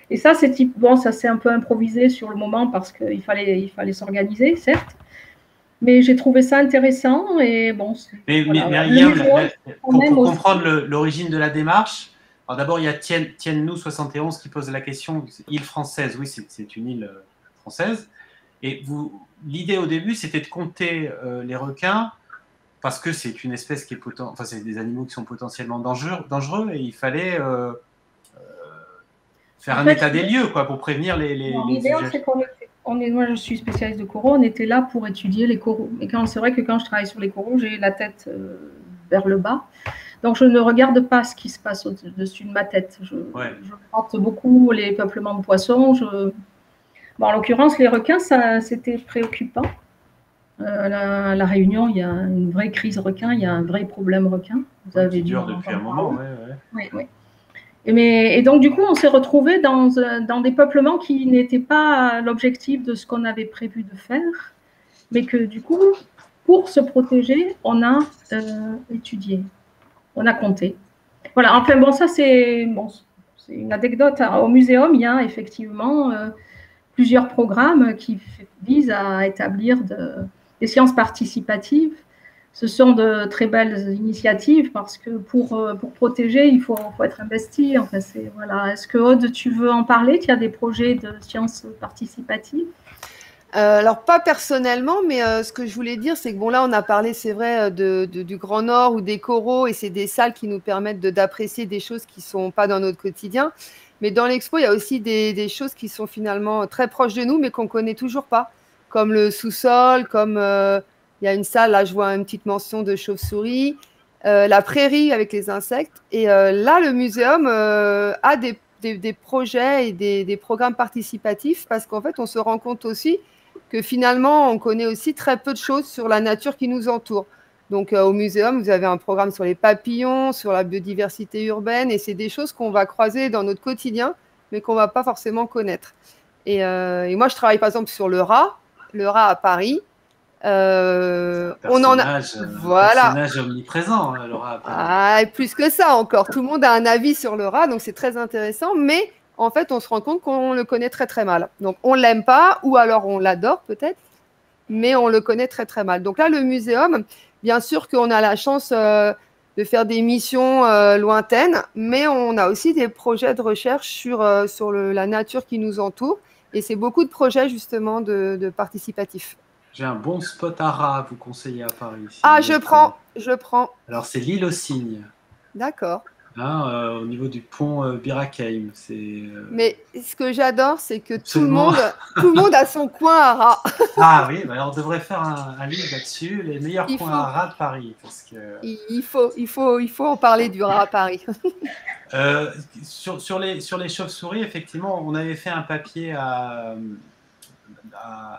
Et ça, ça s'est un peu improvisé sur le moment parce qu'il fallait s'organiser, certes. Mais j'ai trouvé ça intéressant et bon. Mais pour comprendre l'origine de la démarche, alors d'abord il y a Tiennou 71 qui pose la question, île française, oui, c'est une île française. Et l'idée au début, c'était de compter les requins parce que c'est une espèce qui est c'est des animaux qui sont potentiellement dangereux et il fallait faire un état des lieux pour prévenir les l'idéal, c'est moi, je suis spécialiste de coraux, on était là pour étudier les coraux. Et c'est vrai que quand je travaille sur les coraux, j'ai la tête vers le bas. Donc, je ne regarde pas ce qui se passe au-dessus de ma tête. Je regarde beaucoup les peuplements de poissons. En l'occurrence, les requins, c'était préoccupant. À la Réunion, il y a une vraie crise requin, il y a un vrai problème requin. Vous avez dû depuis un moment, oui. Et donc, du coup, on s'est retrouvés dans des peuplements qui n'étaient pas l'objectif de ce qu'on avait prévu de faire, mais que, du coup, pour se protéger, on a étudié, on a compté. Voilà, enfin, bon, ça, c'est une anecdote. Au muséum, il y a effectivement plusieurs programmes qui visent à établir des sciences participatives. Ce sont de très belles initiatives parce que pour protéger, il faut être investi. Enfin, voilà. Est-ce que Aude, tu veux en parler? Tu as des projets de sciences participatives? Alors, pas personnellement, mais ce que je voulais dire, c'est que là, on a parlé, c'est vrai, du Grand Nord ou des coraux, et c'est des salles qui nous permettent d'apprécier des choses qui ne sont pas dans notre quotidien. Mais dans l'expo, il y a aussi des choses qui sont finalement très proches de nous, mais qu'on ne connaît toujours pas, comme le sous-sol, comme il y a une salle, là je vois une petite mention de chauve-souris, la prairie avec les insectes. Et là, le muséum a des projets et des programmes participatifs, parce qu'en fait, on se rend compte aussi que finalement, on connaît aussi très peu de choses sur la nature qui nous entoure. Donc, au muséum, vous avez un programme sur les papillons, sur la biodiversité urbaine, et c'est des choses qu'on va croiser dans notre quotidien, mais qu'on ne va pas forcément connaître. Et moi, je travaille par exemple sur le rat à Paris. On en a, voilà. Un personnage omniprésent, le rat à Paris. Ah, plus que ça encore. Tout le monde a un avis sur le rat, donc c'est très intéressant, mais en fait, on se rend compte qu'on le connaît très très mal. Donc, on ne l'aime pas, ou alors on l'adore peut-être, mais on le connaît très très mal. Donc là, le muséum, bien sûr qu'on a la chance de faire des missions lointaines, mais on a aussi des projets de recherche sur la nature qui nous entoure, et c'est beaucoup de projets justement de participatifs. J'ai un bon spot à rat à vous conseiller à Paris. Si je prends. Alors, c'est l'île aux cygnes. D'accord. Au niveau du pont Birakeim. Mais ce que j'adore, c'est que tout le monde a son coin à rat. Ah oui, on devrait faire un livre là-dessus, les meilleurs coins à rat de Paris. Parce que... il faut en parler du rat à Paris. Sur les chauves-souris, effectivement, on avait fait un papier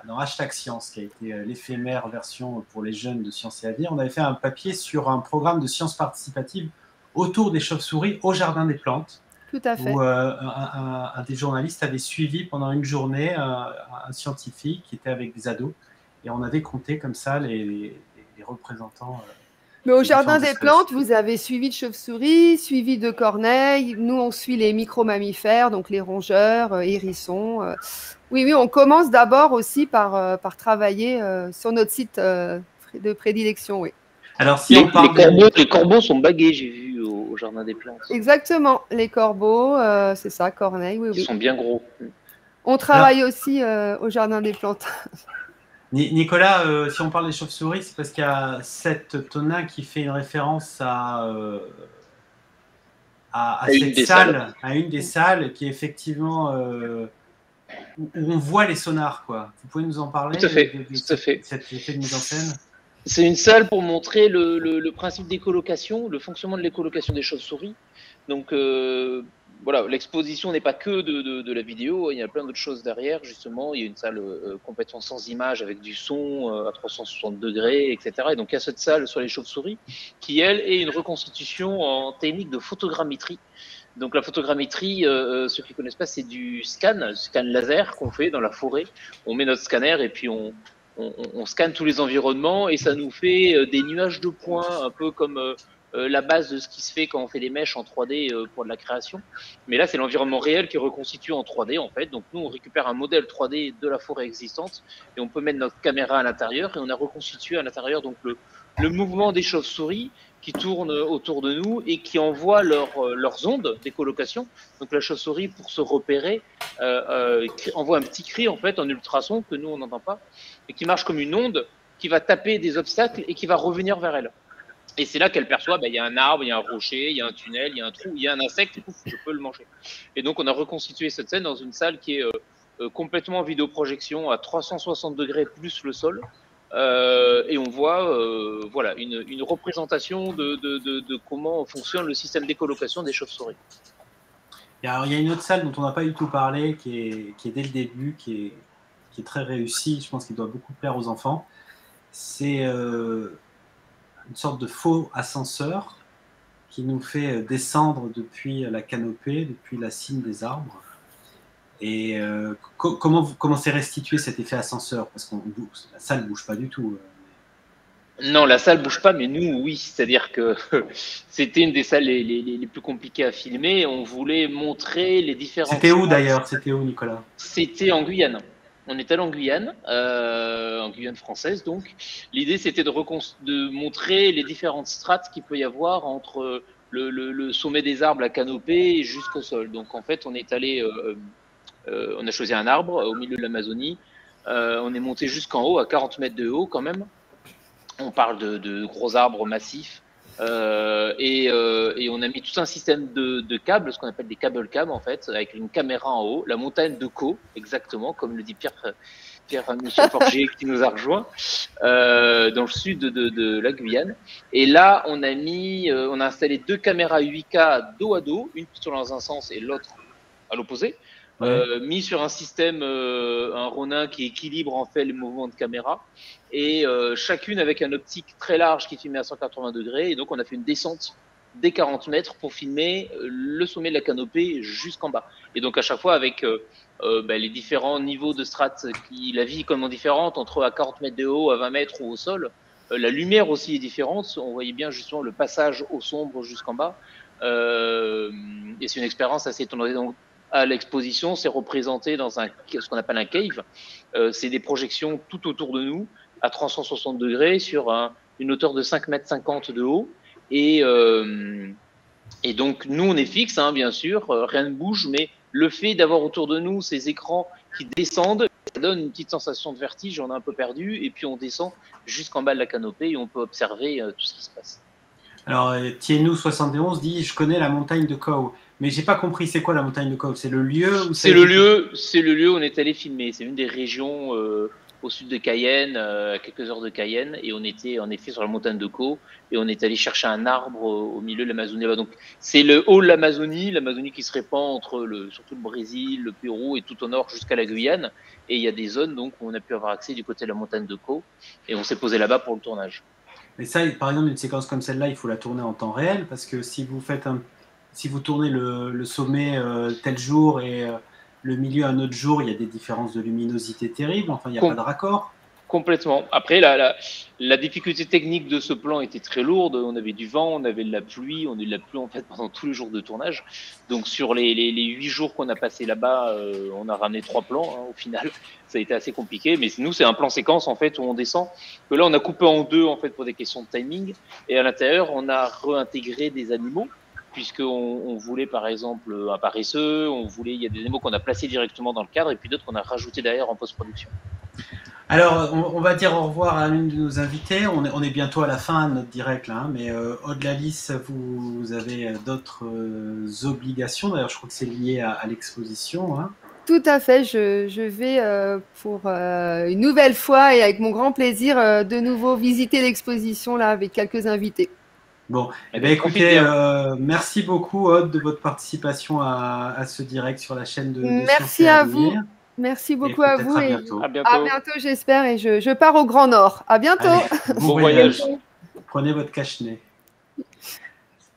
dans Hashtag Science, qui a été l'éphémère version pour les jeunes de Science et Avenir. On avait fait un papier sur un programme de sciences participatives autour des chauves-souris au Jardin des Plantes. Tout à fait. Où un des journalistes avait suivi pendant une journée un scientifique qui était avec des ados. Et on avait compté comme ça les représentants. Mais au Jardin des Plantes, vous avez suivi de chauves-souris, suivi de corneilles. Nous, on suit les micro-mammifères, donc les rongeurs, hérissons. Oui, on commence d'abord aussi par travailler sur notre site de prédilection, oui. Alors, si les corbeaux sont bagués, j'ai vu au Jardin des Plantes. Exactement, les corbeaux, c'est ça, corneilles, oui. Ils sont bien gros. On travaille aussi au Jardin des Plantes. Nicolas, si on parle des chauves-souris, c'est parce qu'il y a Seth Tonin qui fait une référence à une des salles qui est effectivement où on voit les sonars, quoi. Vous pouvez nous en parler? Tout à fait. Cet effet de mise en scène. C'est une salle pour montrer le principe d'écolocation, le fonctionnement de l'écolocation des chauves-souris. Donc voilà, l'exposition n'est pas que de la vidéo, il y a plein d'autres choses derrière, justement. Il y a une salle complètement sans image avec du son à 360 degrés, etc. Et donc il y a cette salle sur les chauves-souris qui, elle, est une reconstitution en technique de photogrammétrie. Donc la photogrammétrie, ceux qui ne connaissent pas, c'est du scan laser qu'on fait dans la forêt. On met notre scanner et puis on scanne tous les environnements et ça nous fait des nuages de points, un peu comme la base de ce qui se fait quand on fait des mèches en 3D pour de la création. Mais là, c'est l'environnement réel qui est reconstitué en 3D, en fait. Donc nous, on récupère un modèle 3D de la forêt existante et on peut mettre notre caméra à l'intérieur et on a reconstitué à l'intérieur donc le mouvement des chauves-souris qui tournent autour de nous et qui envoient leurs ondes d'écolocation. Donc la chauve-souris, pour se repérer, envoie un petit cri en fait en ultrason que nous on n'entend pas et qui marche comme une onde qui va taper des obstacles et qui va revenir vers elle. Et c'est là qu'elle perçoit, il y a un arbre, il y a un rocher, il y a un tunnel, il y a un trou, il y a un insecte, pouf, je peux le manger. Et donc on a reconstitué cette scène dans une salle qui est complètement en vidéoprojection à 360 degrés plus le sol. Et on voit voilà, une représentation de comment fonctionne le système d'écolocation des chauves-souris. Alors, il y a une autre salle dont on n'a pas du tout parlé, qui est dès le début, qui est très réussie, je pense qu'il doit beaucoup plaire aux enfants. C'est une sorte de faux ascenseur qui nous fait descendre depuis la canopée, depuis la cime des arbres. Et comment s'est restitué cet effet ascenseur? Parce que la salle ne bouge pas du tout. Non, la salle ne bouge pas, mais nous, oui. C'est-à-dire que c'était une des salles les plus compliquées à filmer. On voulait montrer les différents... C'était où d'ailleurs? C'était où, Nicolas? C'était en Guyane. On est allé en Guyane française donc. L'idée, c'était de montrer les différentes strates qu'il peut y avoir entre le sommet des arbres, la canopée, jusqu'au sol. Donc en fait, on est allé... on a choisi un arbre au milieu de l'Amazonie. On est monté jusqu'en haut, à 40 mètres de haut quand même. On parle de gros arbres massifs. Et on a mis tout un système de câbles, ce qu'on appelle des câbles cam en fait, avec une caméra en haut, la montagne de Caux, exactement, comme le dit Pierre-Michel Forgier qui nous a rejoint, dans le sud de la Guyane. Et là, on a installé 2 caméras 8K dos à dos, une dans un sens et l'autre à l'opposé. Mis sur un système, un Ronin qui équilibre en fait les mouvements de caméra, et chacune avec un optique très large qui filmait à 180 degrés. Et donc on a fait une descente des 40 mètres pour filmer le sommet de la canopée jusqu'en bas. Et donc à chaque fois avec les différents niveaux de strates, la vie est complètement différente entre à 40 mètres de haut, à 20 mètres ou au sol. La lumière aussi est différente. On voyait bien justement le passage au sombre jusqu'en bas. Et c'est une expérience assez étonnante. Donc, à l'exposition, c'est représenté dans ce qu'on appelle un cave. C'est des projections tout autour de nous, à 360 degrés, sur une hauteur de 5,50 m de haut. Et donc, nous, on est fixe, hein, bien sûr, rien ne bouge, mais le fait d'avoir autour de nous ces écrans qui descendent, ça donne une petite sensation de vertige, on est un peu perdu, et puis on descend jusqu'en bas de la canopée et on peut observer tout ce qui se passe. Alors, Tienou71 dit « Je connais la montagne de Caux ». Mais j'ai pas compris, c'est quoi la montagne de Caux? C'est le lieu où c'est le lieu où on est allé filmer. C'est une des régions au sud de Cayenne, à quelques heures de Cayenne, et on était en effet sur la montagne de Caux, et on est allé chercher un arbre au milieu de l'Amazonie. Donc c'est le haut de l'Amazonie qui se répand entre surtout le Brésil, le Pérou et tout au nord jusqu'à la Guyane. Et il y a des zones donc où on a pu avoir accès du côté de la montagne de Caux, et on s'est posé là-bas pour le tournage. Mais ça, par exemple, une séquence comme celle-là, il faut la tourner en temps réel, parce que si vous tournez le sommet tel jour et le milieu un autre jour, il y a des différences de luminosité terribles. Enfin, il n'y a pas de raccord. Complètement. Après, la difficulté technique de ce plan était très lourde. On avait du vent, on avait de la pluie. On a eu de la pluie en fait pendant tous les jours de tournage. Donc sur les 8 jours qu'on a passé là-bas, on a ramené 3 plans au final. Ça a été assez compliqué. Mais nous, c'est un plan séquence en fait où on descend. Que là, on a coupé en 2 en fait pour des questions de timing. Et à l'intérieur, on a réintégré des animaux, puisqu'on voulait par exemple un paresseux. Il y a des animaux qu'on a placés directement dans le cadre et puis d'autres qu'on a rajoutés derrière en post-production. Alors, on va dire au revoir à l'une de nos invités. On est bientôt à la fin de notre direct, là, hein, mais Aude Lalice, vous avez d'autres obligations. D'ailleurs, je crois que c'est lié à l'exposition. Hein. Tout à fait. Je vais pour une nouvelle fois et avec mon grand plaisir de nouveau visiter l'exposition là avec quelques invités. Bon, écoutez, merci beaucoup Aude de votre participation à ce direct sur la chaîne de Merci à vous. Merci beaucoup à vous. À bientôt, j'espère. Et je pars au Grand Nord. À bientôt. Allez, bon voyage. Prenez votre cache-nez.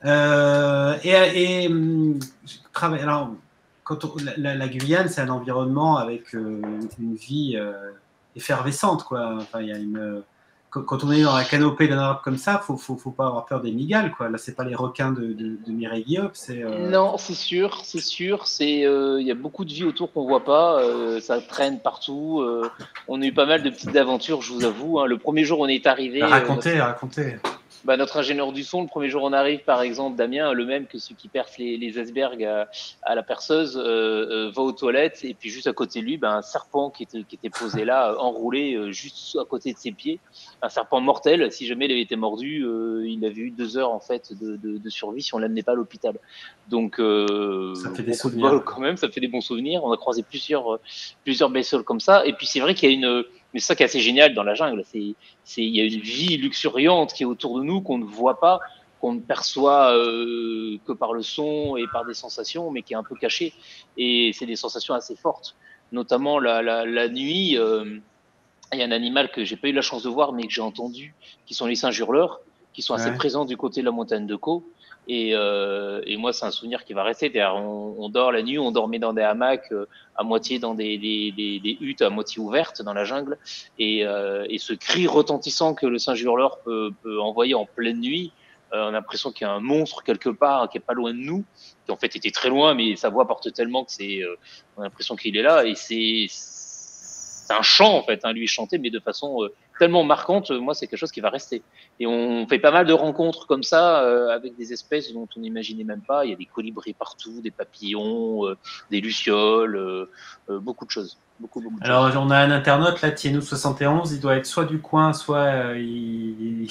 Alors, la Guyane, c'est un environnement avec une vie effervescente, quoi. Enfin, il y a quand on est dans la canopée d'un arbre comme ça, faut pas avoir peur des migales, quoi. Là, c'est pas les requins de Mireille Guillaume, Non, c'est sûr. Il y a beaucoup de vie autour qu'on voit pas. Ça traîne partout. On a eu pas mal de petites aventures, je vous avoue. Hein. Le premier jour, on est arrivé. Racontez. Notre ingénieur du son, le premier jour on arrive, par exemple, Damien, le même que celui qui perce les icebergs à la perceuse, va aux toilettes, et puis juste à côté de lui, un serpent qui était posé là, enroulé juste à côté de ses pieds, un serpent mortel. Si jamais il avait été mordu, il avait eu 2 heures en fait de survie si on l'amenait pas à l'hôpital. Donc ça fait des souvenirs quand même, ça fait des bons souvenirs. On a croisé plusieurs bestioles comme ça, et puis c'est vrai qu'il y a mais c'est ça qui est assez génial dans la jungle, il y a une vie luxuriante qui est autour de nous, qu'on ne voit pas, qu'on ne perçoit que par le son et par des sensations, mais qui est un peu cachée. Et c'est des sensations assez fortes. Notamment la nuit, il y a un animal que j'ai pas eu la chance de voir, mais que j'ai entendu, qui sont les singes hurleurs, qui sont assez présents du côté de la montagne de Caux. Et moi, c'est un souvenir qui va rester. On dort la nuit, on dormait dans des hamacs, à moitié dans des huttes à moitié ouvertes dans la jungle. Et ce cri retentissant que le singe hurleur peut envoyer en pleine nuit, on a l'impression qu'il y a un monstre quelque part qui est pas loin de nous, qui en fait était très loin, mais sa voix porte tellement que on a l'impression qu'il est là. Et c'est un chant en fait, hein, lui chanter, mais de façon tellement marquante. Moi, c'est quelque chose qui va rester. Et on fait pas mal de rencontres comme ça avec des espèces dont on n'imaginait même pas. Il y a des colibris partout, des papillons, des lucioles, beaucoup de choses. Beaucoup Alors, on a un internaute là, Tienou71, il doit être soit du coin, soit il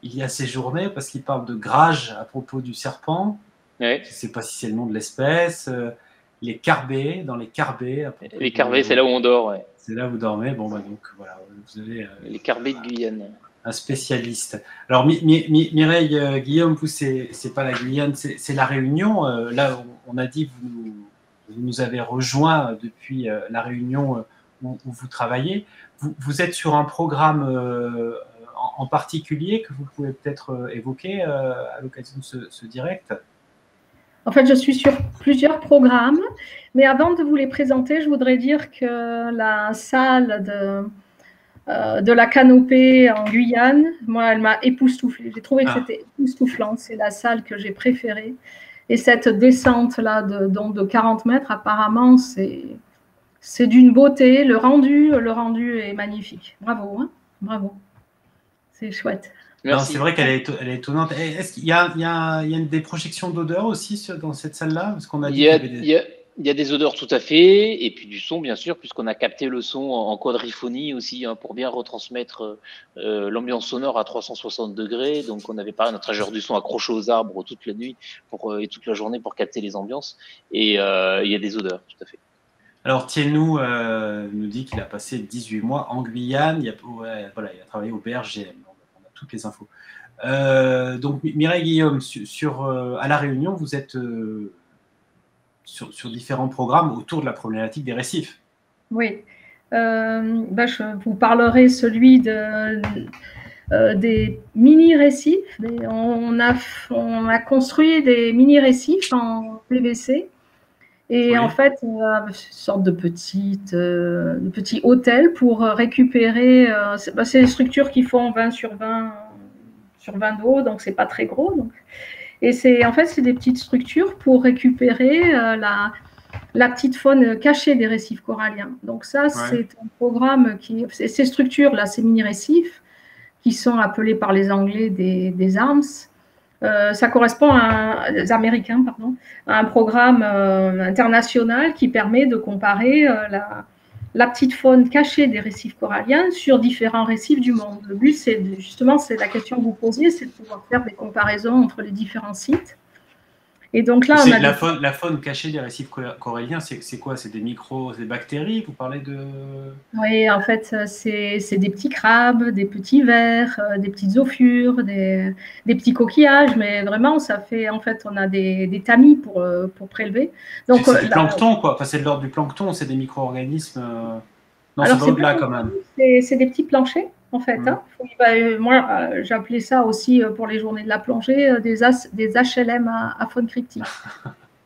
il y a séjourné parce qu'il parle de grage à propos du serpent. Ouais. Je ne sais pas si c'est le nom de l'espèce. Les carbées, dans les carbées. Les carbées, c'est là où on dort. Ouais. C'est là où vous dormez. Bon, donc voilà, vous avez les carbées de Guyane. Un spécialiste. Alors Mireille Guillaume, vous, c'est pas la Guyane, c'est la Réunion. Là, on a dit vous nous avez rejoint depuis la Réunion où vous travaillez. Vous êtes sur un programme en particulier que vous pouvez peut-être évoquer à l'occasion de ce direct? En fait, je suis sur plusieurs programmes, mais avant de vous les présenter, je voudrais dire que la salle de la Canopée en Guyane, moi, elle m'a époustouflée. J'ai trouvé que c'était époustouflant. C'est la salle que j'ai préférée. Et cette descente-là de 40 mètres, apparemment, c'est d'une beauté. Le rendu est magnifique. Bravo, hein, bravo. C'est chouette. C'est vrai qu'elle est étonnante. Est-ce qu'il y a des projections d'odeurs aussi dans cette salle-là? Parce qu'on a dit il y a des odeurs tout à fait, et puis du son, bien sûr, puisqu'on a capté le son en quadriphonie aussi, hein, pour bien retransmettre l'ambiance sonore à 360 degrés. Donc, on avait pareil notre ingénieur du son accroché aux arbres toute la nuit et toute la journée pour capter les ambiances. Et il y a des odeurs, tout à fait. Alors, Thienou nous dit qu'il a passé 18 mois en Guyane. Il a travaillé au BRGM. On a toutes les infos. Donc, Mireille Guillaume, à La Réunion, vous êtes sur différents programmes autour de la problématique des récifs. Oui. Je vous parlerai celui des mini-récifs. On a construit des mini-récifs en PVC. Et en fait, une sorte de petits hôtels pour récupérer. C'est des structures qui font 20 sur 20 d'eau, donc c'est pas très gros. Donc. Et c'est des petites structures pour récupérer la petite faune cachée des récifs coralliens. Donc ça, c'est un programme ces structures-là, ces mini-récifs, qui sont appelés par les Anglais des ARMS, ça correspond des Américains, pardon, à un programme international qui permet de comparer la petite faune cachée des récifs coralliens sur différents récifs du monde. Le but, c'est la question que vous posiez, c'est de pouvoir faire des comparaisons entre les différents sites. Et donc là, on a la faune cachée des récifs coralliens, c'est quoi? C'est des des bactéries? Vous parlez de... Oui, en fait, c'est des petits crabes, des petits vers, des petites ophiures, des petits coquillages, mais vraiment, ça fait, en fait, on a des tamis pour prélever. Donc, c'est du plancton, quoi. Enfin, c'est de l'ordre du plancton, c'est des micro-organismes. Non, c'est au-delà, quand même. C'est des petits planchers. En fait, moi, j'appelais ça aussi pour les journées de la plongée des HLM à faune cryptique.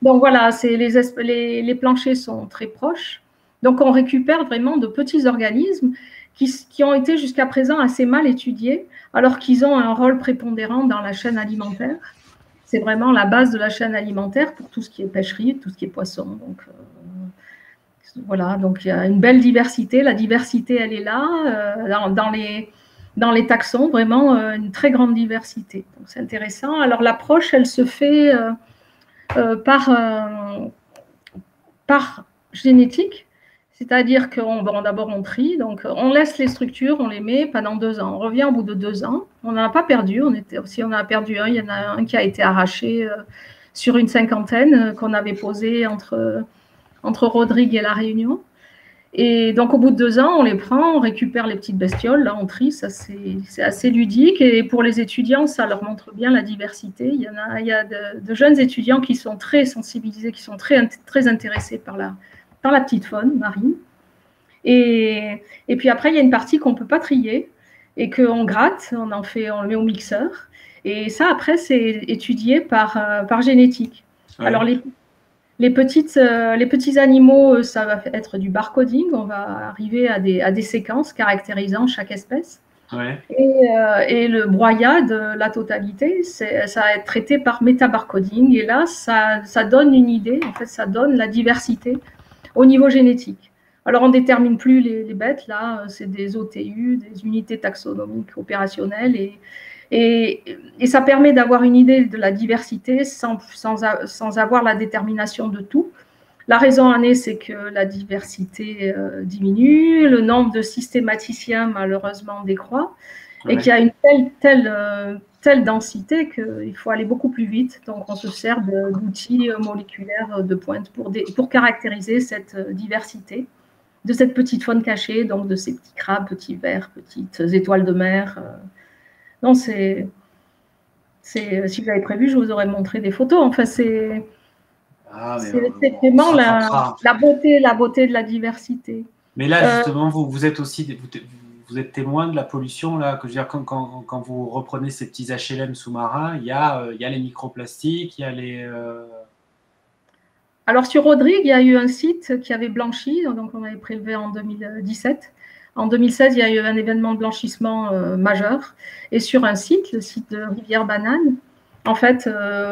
Donc voilà, les planchers sont très proches. Donc on récupère vraiment de petits organismes qui ont été jusqu'à présent assez mal étudiés, alors qu'ils ont un rôle prépondérant dans la chaîne alimentaire. C'est vraiment la base de la chaîne alimentaire pour tout ce qui est pêcherie, tout ce qui est poisson. Donc voilà, donc il y a une belle diversité. La diversité, elle est là, dans les taxons, vraiment une très grande diversité. Donc c'est intéressant. Alors l'approche, elle se fait par génétique, c'est-à-dire d'abord on trie, donc on laisse les structures, on les met pendant 2 ans. On revient au bout de 2 ans. On n'en a pas perdu. On a perdu un. Il y en a un qui a été arraché sur une 50aine qu'on avait posé entre Rodrigue et La Réunion. Et donc, au bout de 2 ans, on les prend, on récupère les petites bestioles, là, on trie, ça c'est assez ludique. Et pour les étudiants, ça leur montre bien la diversité. Il y a de jeunes étudiants qui sont très sensibilisés, qui sont très, très intéressés par la petite faune marine. Et puis après, il y a une partie qu'on ne peut pas trier et qu'on gratte, on le met au mixeur. Et ça, après, c'est étudié par génétique. Ouais. Alors, les petits animaux, ça va être du barcoding. On va arriver à des séquences caractérisant chaque espèce. Ouais. Et le broyat de la totalité, ça va être traité par métabarcoding. Et là, ça donne une idée. En fait, ça donne la diversité au niveau génétique. Alors, on ne détermine plus les bêtes. Là, c'est des OTU, des unités taxonomiques opérationnelles. Et ça permet d'avoir une idée de la diversité sans avoir la détermination de tout. La raison en est, c'est que la diversité diminue, le nombre de systématiciens, malheureusement, décroît. et qu'il y a une telle densité qu'il faut aller beaucoup plus vite. Donc, on se sert d'outils moléculaires de pointe pour caractériser cette diversité de cette petite faune cachée, donc de ces petits crabes, petits vers, petites étoiles de mer. Non, si vous avez prévu, je vous aurais montré des photos. Enfin, c'est vraiment la beauté de la diversité. Mais là, justement, vous êtes aussi, vous êtes témoin de la pollution là. Que je veux dire, quand vous reprenez ces petits HLM sous-marins, il y a les microplastiques, il y a les. Alors sur Rodrigue, il y a eu un site qui avait blanchi, donc on avait prélevé en 2017. En 2016, il y a eu un événement de blanchissement majeur. Et sur un site, le site de Rivière-Banane, en fait,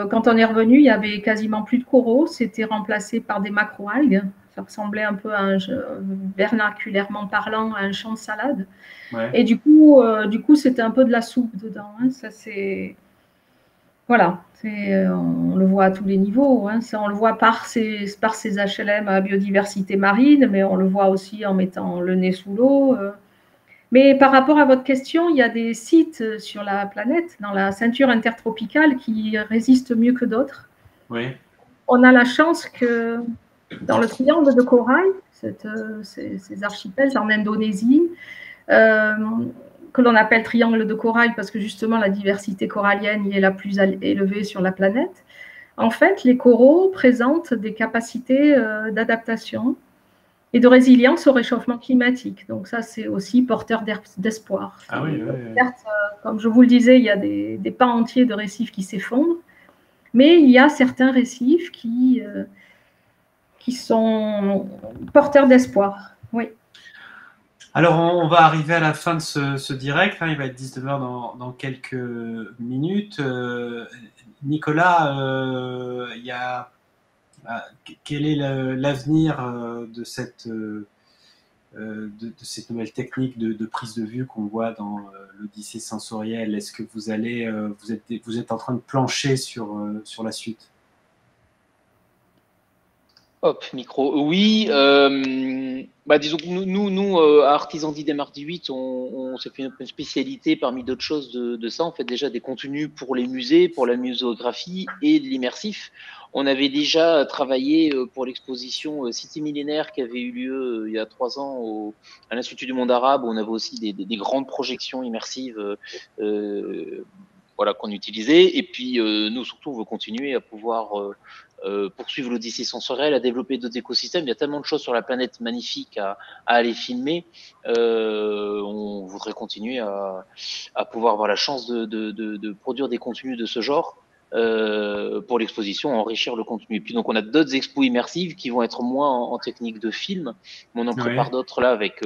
quand on est revenu, il y avait quasiment plus de coraux. C'était remplacé par des macroalgues. Ça ressemblait un peu à vernaculairement parlant, à un champ de salade. Ouais. Et du coup, c'était un peu de la soupe dedans. Hein. Ça, c'est... Voilà, on le voit à tous les niveaux. Hein. On le voit par ces HLM à biodiversité marine, mais on le voit aussi en mettant le nez sous l'eau. Mais par rapport à votre question, il y a des sites sur la planète, dans la ceinture intertropicale, qui résistent mieux que d'autres. Oui. On a la chance que dans le triangle de corail, ces archipels en Indonésie, que l'on appelle triangle de corail parce que justement la diversité corallienne y est la plus élevée sur la planète, en fait, les coraux présentent des capacités d'adaptation et de résilience au réchauffement climatique. Donc ça, c'est aussi porteur d'espoir. Ah oui. Certes, comme je vous le disais, il y a des pans entiers de récifs qui s'effondrent, mais il y a certains récifs qui sont porteurs d'espoir. Oui. Alors, on va arriver à la fin de ce direct. Hein, il va être 19h dans quelques minutes. Nicolas, quel est l'avenir de cette nouvelle technique de prise de vue qu'on voit dans l'Odyssée sensorielle? Est-ce que vous êtes en train de plancher sur la suite? Hop, micro. Oui, disons que nous à Artisan d'idées Mardi 8, on s'est fait une spécialité parmi d'autres choses de ça. On fait déjà des contenus pour les musées, pour la muséographie et de l'immersif. On avait déjà travaillé pour l'exposition Cité millénaire qui avait eu lieu il y a 3 ans à l'Institut du monde arabe, où on avait aussi des grandes projections immersives qu'on utilisait. Et puis nous, surtout, on veut continuer à pouvoir poursuivre l'Odyssée sensorielle, à développer d'autres écosystèmes. Il y a tellement de choses sur la planète magnifiques à aller filmer. On voudrait continuer à pouvoir avoir la chance de produire des contenus de ce genre pour l'exposition, enrichir le contenu. Et puis donc on a d'autres expos immersives qui vont être moins en technique de film, mais on en prépare d'autres là avec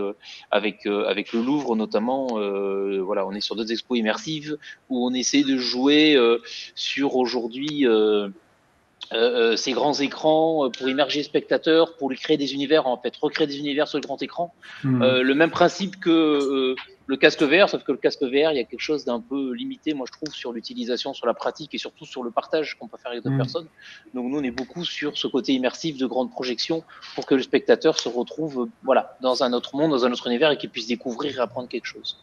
le Louvre notamment. On est sur d'autres expos immersives où on essaie de jouer sur aujourd'hui ces grands écrans pour immerger le spectateur, pour lui créer des univers, en fait, recréer des univers sur le grand écran. Le même principe que le casque VR, sauf que le casque VR, il y a quelque chose d'un peu limité, moi je trouve, sur l'utilisation, sur la pratique et surtout sur le partage qu'on peut faire avec d'autres personnes. Donc nous, on est beaucoup sur ce côté immersif de grande projection pour que le spectateur se retrouve dans un autre monde, dans un autre univers et qu'il puisse découvrir et apprendre quelque chose.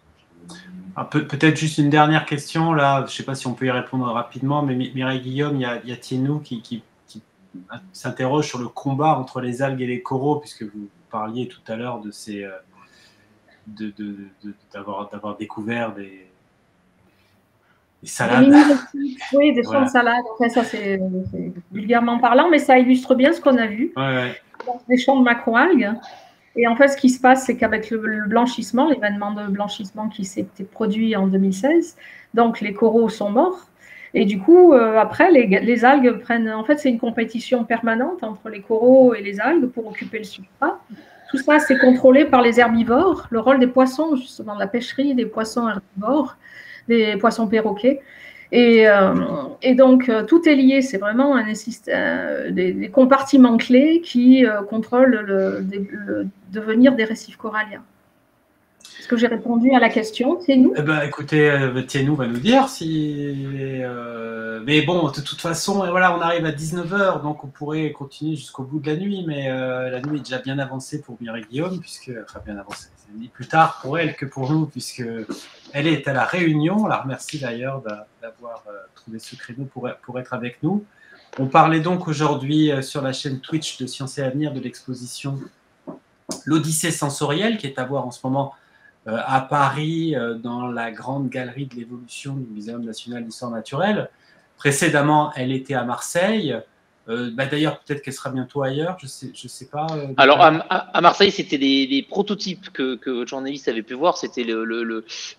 Peut-être juste une dernière question, là, je ne sais pas si on peut y répondre rapidement, mais Mireille Guillaume, il y a Thienou qui s'interroge sur le combat entre les algues et les coraux, puisque vous parliez tout à l'heure de ces d'avoir découvert des salades. Oui, des champs de salade. Enfin, ça, c'est vulgairement parlant, mais ça illustre bien ce qu'on a vu. Des champs de macroalgues. Et en fait, ce qui se passe, c'est qu'avec le blanchissement, l'événement de blanchissement qui s'est produit en 2016, donc les coraux sont morts. Et du coup, après, les algues prennent... En fait, c'est une compétition permanente entre les coraux et les algues pour occuper le substrat. Tout ça, c'est contrôlé par les herbivores. Le rôle des poissons, justement, de la pêcherie, des poissons herbivores, des poissons perroquets. Et donc, tout est lié. C'est vraiment des compartiments clés qui contrôlent le devenir des récifs coralliens. Est-ce que j'ai répondu à la question, Thienou? Écoutez, Thienou va nous dire si... mais bon, de toute façon, on arrive à 19h, donc on pourrait continuer jusqu'au bout de la nuit, mais la nuit est déjà bien avancée pour Mireille Guillaume, bien avancée, c'est plus tard pour elle que pour nous, puisque Elle est à La Réunion. On la remercie d'ailleurs d'avoir trouvé ce créneau pour être avec nous. On parlait donc aujourd'hui sur la chaîne Twitch de Sciences et Avenir de l'exposition L'Odyssée sensorielle, qui est à voir en ce moment à Paris, dans la grande galerie de l'évolution du Muséum national d'histoire naturelle. Précédemment, elle était à Marseille. D'ailleurs, peut-être qu'elle sera bientôt ailleurs, je sais pas. Alors, à Marseille, c'était des prototypes que votre journaliste avait pu voir. C'était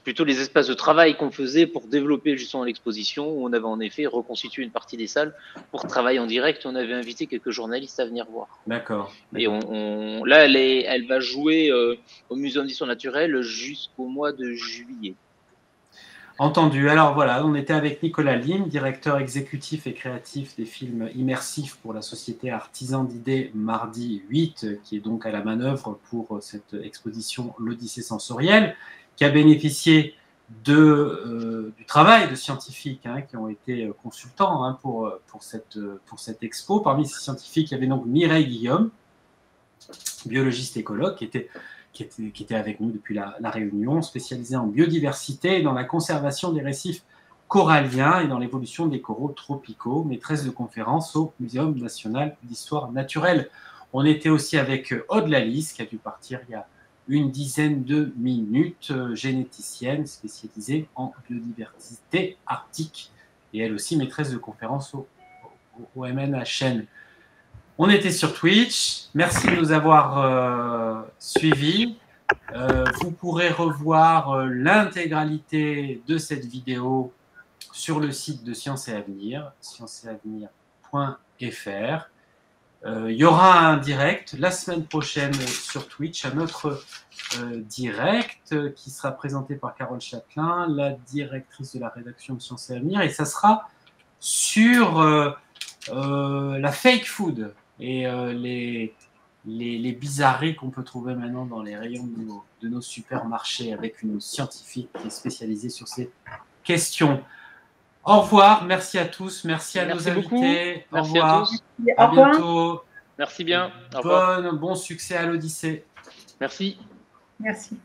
plutôt les espaces de travail qu'on faisait pour développer justement l'exposition, où on avait en effet reconstitué une partie des salles pour travailler en direct. On avait invité quelques journalistes à venir voir. D'accord. Et là, elle va jouer au Muséum d'histoire naturelle jusqu'au mois de juillet. Entendu. Alors voilà, on était avec Nicolas Lim, directeur exécutif et créatif des films immersifs pour la société Artisan d'idées Mardi 8, qui est donc à la manœuvre pour cette exposition L'Odyssée sensorielle, qui a bénéficié du travail de scientifiques qui ont été consultants pour cette expo. Parmi ces scientifiques, il y avait donc Mireille Guillaume, biologiste écologue, qui était avec nous depuis la Réunion, spécialisée en biodiversité, dans la conservation des récifs coralliens et dans l'évolution des coraux tropicaux, maîtresse de conférence au Muséum national d'histoire naturelle. On était aussi avec Aude Lalisse, qui a dû partir il y a une dizaine de minutes, généticienne spécialisée en biodiversité arctique, et elle aussi maîtresse de conférence au MNHN. On était sur Twitch. Merci de nous avoir suivis. Vous pourrez revoir l'intégralité de cette vidéo sur le site de Sciences et Avenir, sciencesavenir.fr. Il y aura un direct la semaine prochaine sur Twitch, un autre direct qui sera présenté par Carole Châtelain, la directrice de la rédaction de Sciences et Avenir, et ça sera sur la fake food et les bizarreries qu'on peut trouver maintenant dans les rayons de nos supermarchés, avec une scientifique qui est spécialisée sur ces questions. Au revoir, merci à tous, merci à nos invités. Au revoir. À tous. À bientôt. Merci bien. Bon succès à l'Odyssée. Merci. Merci.